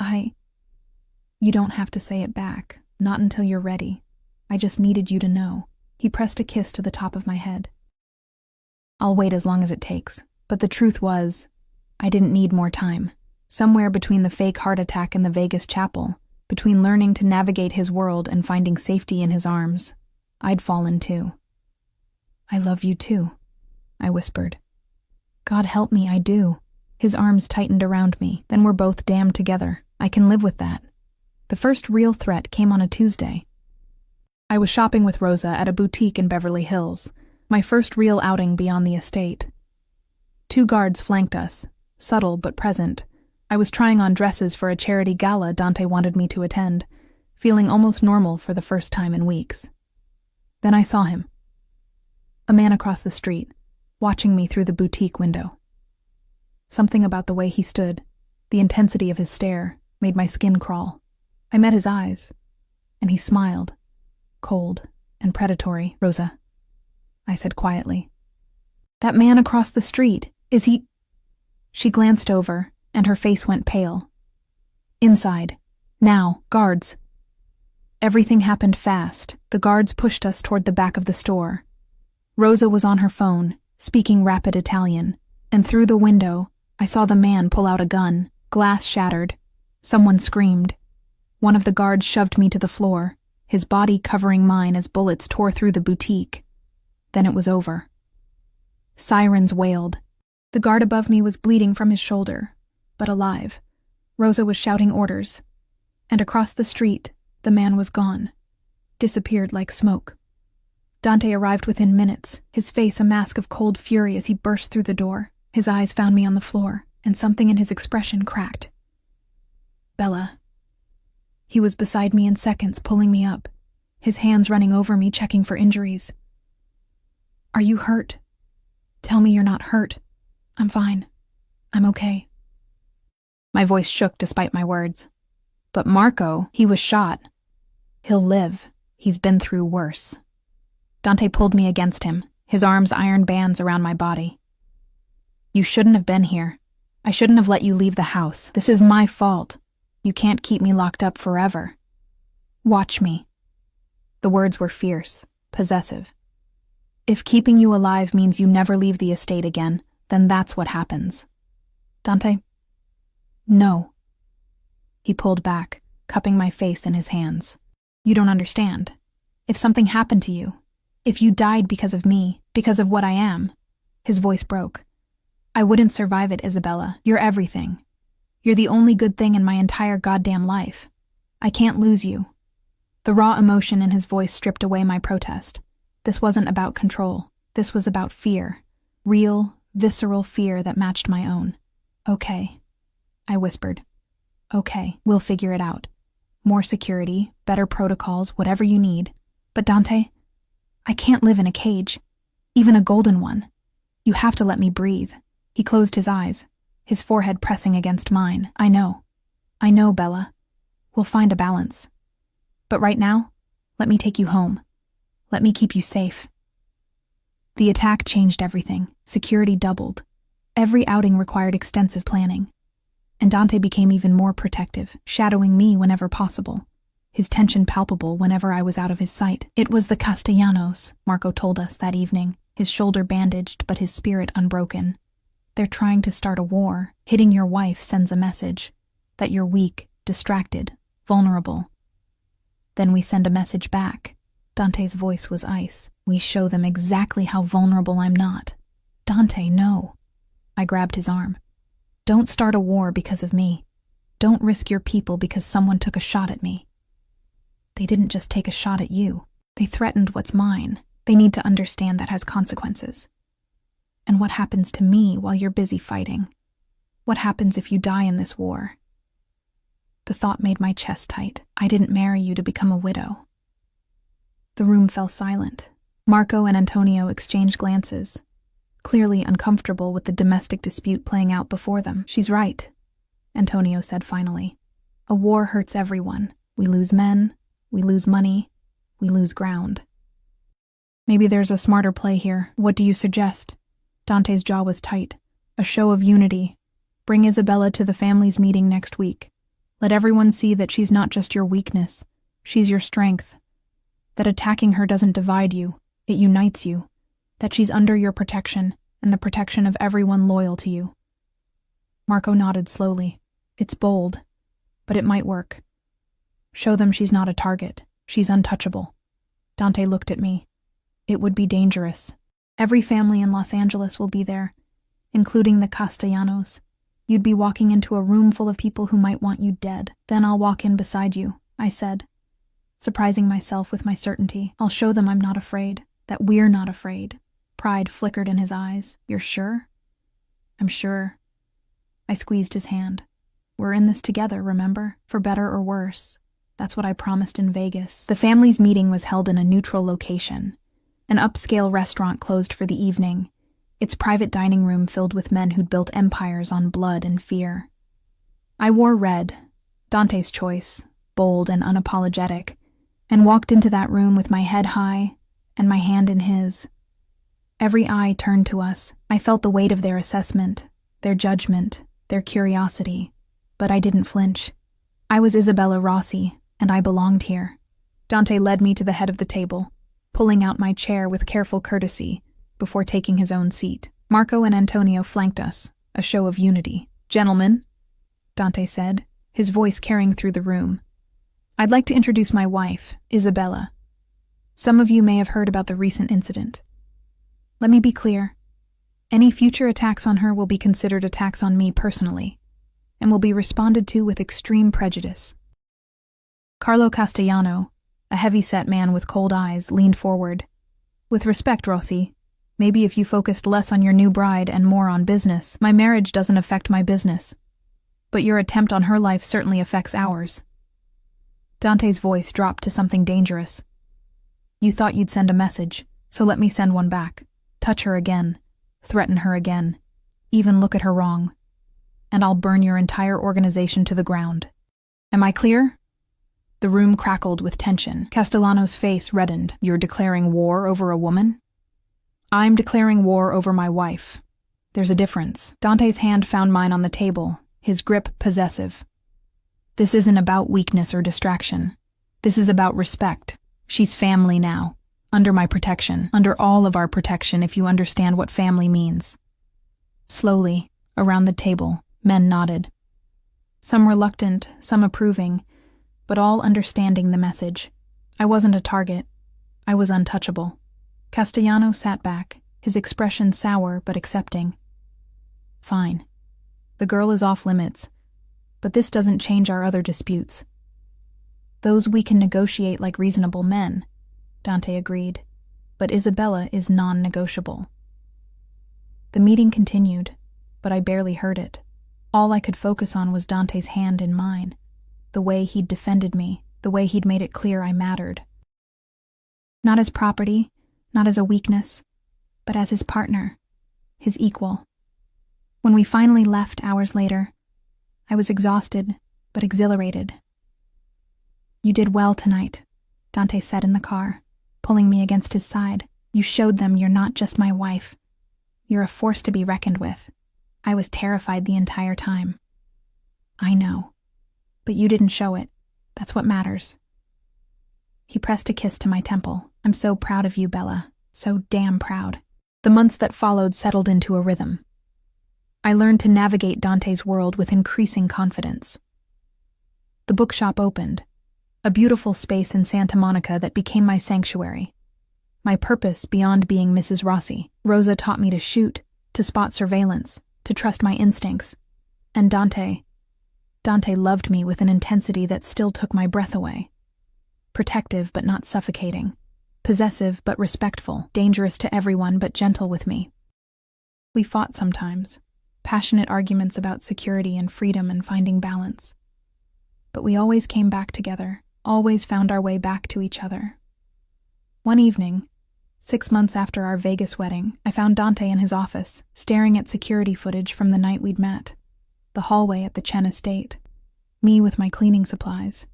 You don't have to say it back, not until you're ready. I just needed you to know. He pressed a kiss to the top of my head. I'll wait as long as it takes, but the truth was, I didn't need more time. Somewhere between the fake heart attack and the Vegas chapel, between learning to navigate his world and finding safety in his arms, I'd fallen too. I love you too, I whispered. God help me, I do. His arms tightened around me, then we're both damned together. I can live with that. The first real threat came on a Tuesday. I was shopping with Rosa at a boutique in Beverly Hills, My first real outing beyond the estate. 2 guards flanked us, subtle but present. I was trying on dresses for a charity gala Dante wanted me to attend, feeling almost normal for the first time in weeks. Then I saw him. A man across the street, watching me through the boutique window. Something about the way he stood, the intensity of his stare, made my skin crawl. I met his eyes, and he smiled, cold and predatory. "Rosa," I said quietly. "That man across the street, is he—" She glanced over, and her face went pale. "Inside. Now, guards." Everything happened fast. The guards pushed us toward the back of the store. Rosa was on her phone, speaking rapid Italian, and through the window, I saw the man pull out a gun. Glass shattered. Someone screamed. One of the guards shoved me to the floor, his body covering mine as bullets tore through the boutique. Then it was over. Sirens wailed. The guard above me was bleeding from his shoulder, but alive. Rosa was shouting orders. And across the street, the man was gone. Disappeared like smoke. Dante arrived within minutes, his face a mask of cold fury as he burst through the door. His eyes found me on the floor, and something in his expression cracked. "Bella." He was beside me in seconds, pulling me up, his hands running over me, checking for injuries. "Are you hurt? Tell me you're not hurt." "I'm fine. I'm okay." My voice shook despite my words. "But Marco, he was shot. He'll live. He's been through worse." Dante pulled me against him, his arms iron bands around my body. "You shouldn't have been here. I shouldn't have let you leave the house. This is my fault. You can't keep me locked up forever. Watch me." The words were fierce, possessive. "If keeping you alive means you never leave the estate again, then that's what happens." "Dante?" "No." He pulled back, cupping my face in his hands. "You don't understand. If something happened to you, if you died because of me, because of what I am," his voice broke, "I wouldn't survive it, Isabella. You're everything. You're the only good thing in my entire goddamn life. I can't lose you." The raw emotion in his voice stripped away my protest. This wasn't about control. This was about fear. Real, visceral fear that matched my own. "Okay," I whispered. "Okay, we'll figure it out. More security, better protocols, whatever you need. But Dante, I can't live in a cage. Even a golden one. You have to let me breathe." He closed his eyes, his forehead pressing against mine. I know, Bella. We'll find a balance. But right now, let me take you home. Let me keep you safe." The attack changed everything. Security doubled. Every outing required extensive planning. And Dante became even more protective, shadowing me whenever possible, his tension palpable whenever I was out of his sight. "It was the Castellanos," Marco told us that evening, his shoulder bandaged but his spirit unbroken. "They're trying to start a war. Hitting your wife sends a message that you're weak, distracted, vulnerable. Then we send a message back." Dante's voice was ice. "We show them exactly how vulnerable I'm not." "Dante, no." I grabbed his arm. "Don't start a war because of me. Don't risk your people because someone took a shot at me. They didn't just take a shot at you. They threatened what's mine. They need to understand that has consequences. And what happens to me while you're busy fighting? What happens if you die in this war?" The thought made my chest tight. I didn't marry you to become a widow. The room fell silent. Marco and Antonio exchanged glances, clearly uncomfortable with the domestic dispute playing out before them. "She's right," Antonio said finally. "A war hurts everyone. We lose men, we lose money, we lose ground. Maybe there's a smarter play here. What do you suggest?" Dante's jaw was tight. "A show of unity. Bring Isabella to the family's meeting next week. Let everyone see that she's not just your weakness, she's your strength. That attacking her doesn't divide you, it unites you. That she's under your protection, and the protection of everyone loyal to you." Marco nodded slowly. "It's bold, but it might work. Show them she's not a target, she's untouchable." Dante looked at me. "It would be dangerous. Every family in Los Angeles will be there, including the Castellanos. You'd be walking into a room full of people who might want you dead. Then I'll walk in beside you," I said, surprising myself with my certainty. "I'll show them I'm not afraid, that we're not afraid, Pride flickered in his eyes. "You're sure?" "I'm sure." I squeezed his hand. "We're in this together, remember? For better or worse. That's what I promised in Vegas." The family's meeting was held in a neutral location. An upscale restaurant closed for the evening, its private dining room filled with men who'd built empires on blood and fear. I wore red, Dante's choice, bold and unapologetic, and walked into that room with my head high and my hand in his. Every eye turned to us. I felt the weight of their assessment, their judgment, their curiosity, but I didn't flinch. I was Isabella Rossi, and I belonged here. Dante led me to the head of the table, pulling out my chair with careful courtesy before taking his own seat. Marco and Antonio flanked us, a show of unity. "Gentlemen," Dante said, his voice carrying through the room, "I'd like to introduce my wife, Isabella. Some of you may have heard about the recent incident. Let me be clear. Any future attacks on her will be considered attacks on me personally, and will be responded to with extreme prejudice." Carlo Castellano, a heavy-set man with cold eyes, leaned forward. "With respect, Rossi, maybe if you focused less on your new bride and more on business. My marriage doesn't affect my business, but your attempt on her life certainly affects ours." Dante's voice dropped to something dangerous. "You thought you'd send a message, so let me send one back. Touch her again, threaten her again, even look at her wrong, and I'll burn your entire organization to the ground. Am I clear?" The room crackled with tension. Castellano's face reddened. "You're declaring war over a woman?" "I'm declaring war over my wife. There's a difference." Dante's hand found mine on the table, his grip possessive. "This isn't about weakness or distraction. This is about respect. She's family now, under my protection, under all of our protection, if you understand what family means." Slowly, around the table, men nodded. Some reluctant, some approving, but all understanding the message. I wasn't a target. I was untouchable. Castellano sat back, his expression sour but accepting. "Fine. The girl is off limits, but this doesn't change our other disputes. Those we can negotiate like reasonable men," Dante agreed, "but Isabella is non-negotiable." The meeting continued, but I barely heard it. All I could focus on was Dante's hand in mine, the way he'd defended me, the way he'd made it clear I mattered. Not as property, not as a weakness, but as his partner, his equal. When we finally left hours later, I was exhausted but exhilarated. "You did well tonight," Dante said in the car, pulling me against his side. "You showed them you're not just my wife. You're a force to be reckoned with." I was terrified the entire time. "I know, but you didn't show it. That's what matters." He pressed a kiss to my temple. "I'm so proud of you, Bella. So damn proud." The months that followed settled into a rhythm. I learned to navigate Dante's world with increasing confidence. The bookshop opened, a beautiful space in Santa Monica that became my sanctuary. My purpose beyond being Mrs. Rossi. Rosa taught me to shoot, to spot surveillance, to trust my instincts. And Dante loved me with an intensity that still took my breath away. Protective but not suffocating. Possessive but respectful. Dangerous to everyone but gentle with me. We fought sometimes. Passionate arguments about security and freedom and finding balance. But we always came back together, always found our way back to each other. One evening, 6 months after our Vegas wedding, I found Dante in his office, staring at security footage from the night we'd met, the hallway at the Chen estate, me with my cleaning supplies,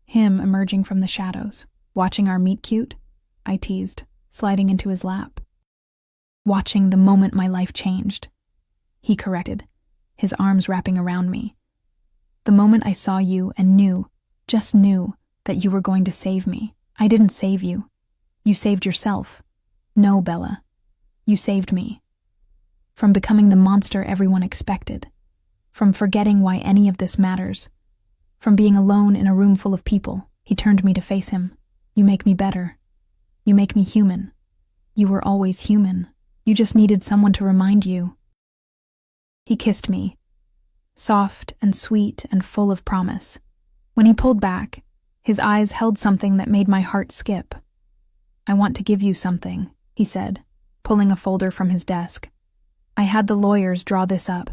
him emerging from the shadows, watching our meet cute, I teased, sliding into his lap. "Watching the moment my life changed," he corrected, his arms wrapping around me. "The moment I saw you and knew, just knew, that you were going to save me. I didn't save you. You saved yourself. No, Bella. You saved me. From becoming the monster everyone expected. From forgetting why any of this matters. From being alone in a room full of people." He turned me to face him. "You make me better. You make me human. You were always human. You just needed someone to remind you." He kissed me, soft and sweet and full of promise. When he pulled back, his eyes held something that made my heart skip. "I want to give you something," he said, pulling a folder from his desk. "I had the lawyers draw this up.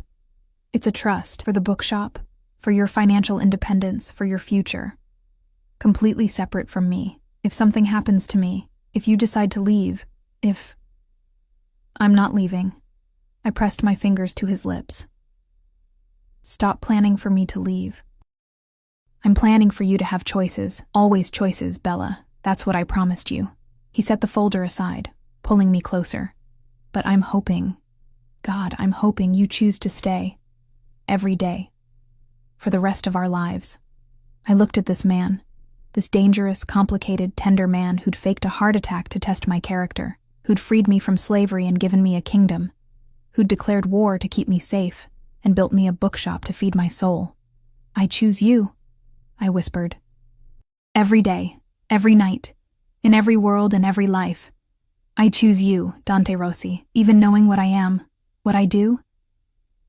It's a trust for the bookshop, for your financial independence, for your future. Completely separate from me. If something happens to me, if you decide to leave, if..." "I'm not leaving." I pressed my fingers to his lips. "Stop planning for me to leave. I'm planning for you to have choices, always choices, Bella. That's what I promised you." He set the folder aside, pulling me closer. "But I'm hoping, God, I'm hoping you choose to stay. Every day. For the rest of our lives." I looked at this man, this dangerous, complicated, tender man who'd faked a heart attack to test my character, who'd freed me from slavery and given me a kingdom, who'd declared war to keep me safe and built me a bookshop to feed my soul. "I choose you," I whispered. "Every day, every night, in every world and every life. I choose you, Dante Rossi, even knowing what I am, what I do,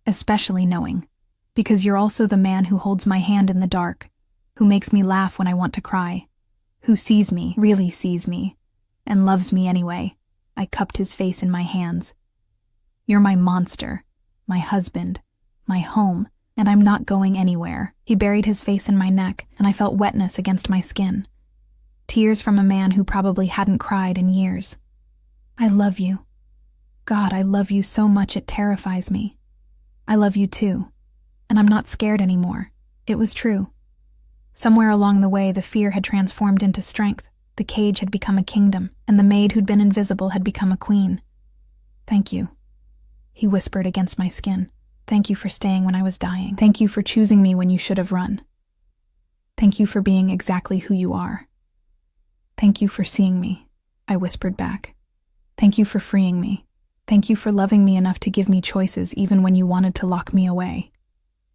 especially knowing, because you're also the man who holds my hand in the dark, who makes me laugh when I want to cry, who sees me, really sees me, and loves me anyway." I cupped his face in my hands. "You're my monster, my husband, my home, and I'm not going anywhere." He buried his face in my neck, and I felt wetness against my skin. Tears from a man who probably hadn't cried in years. "I love you. God, I love you so much it terrifies me. I love you too. And I'm not scared anymore." It was true. Somewhere along the way, the fear had transformed into strength. The cage had become a kingdom, and the maid who'd been invisible had become a queen. "Thank you," he whispered against my skin. "Thank you for staying when I was dying. Thank you for choosing me when you should have run. Thank you for being exactly who you are. Thank you for seeing me," I whispered back. "Thank you for freeing me. Thank you for loving me enough to give me choices even when you wanted to lock me away."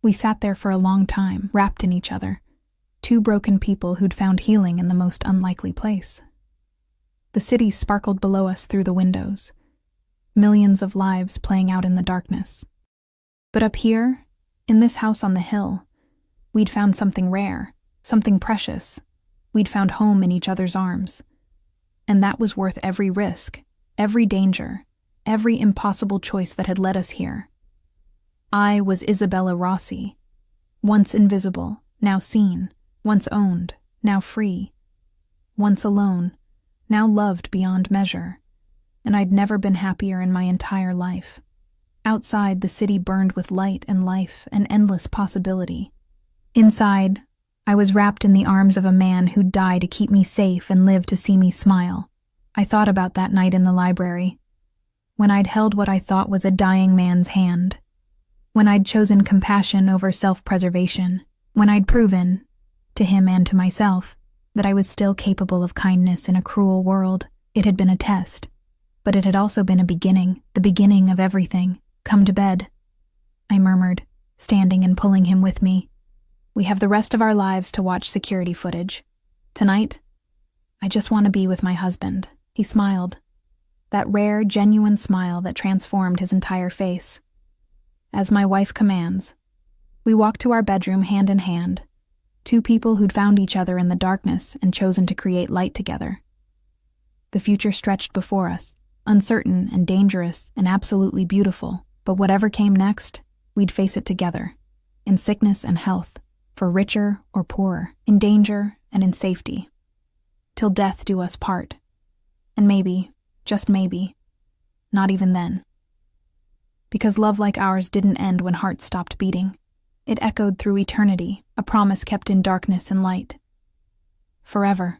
We sat there for a long time, wrapped in each other. Two broken people who'd found healing in the most unlikely place. The city sparkled below us through the windows. Millions of lives playing out in the darkness. But up here, in this house on the hill, we'd found something rare, something precious. We'd found home in each other's arms. And that was worth every risk, every danger, every impossible choice that had led us here. I was Isabella Rossi, once invisible, now seen, once owned, now free, once alone, now loved beyond measure, and I'd never been happier in my entire life. Outside, the city burned with light and life and endless possibility. Inside, I was wrapped in the arms of a man who'd die to keep me safe and live to see me smile. I thought about that night in the library, when I'd held what I thought was a dying man's hand, when I'd chosen compassion over self-preservation, when I'd proven, to him and to myself, that I was still capable of kindness in a cruel world. It had been a test, but it had also been a beginning, the beginning of everything. "Come to bed," I murmured, standing and pulling him with me. "We have the rest of our lives to watch security footage. Tonight, I just want to be with my husband." He smiled, that rare, genuine smile that transformed his entire face. "As my wife commands." We walked to our bedroom hand in hand, two people who'd found each other in the darkness and chosen to create light together. The future stretched before us, uncertain and dangerous and absolutely beautiful, but whatever came next, we'd face it together, in sickness and health, for richer or poorer, in danger and in safety, till death do us part. And maybe, just maybe, not even then. Because love like ours didn't end when hearts stopped beating. It echoed through eternity, a promise kept in darkness and light. Forever.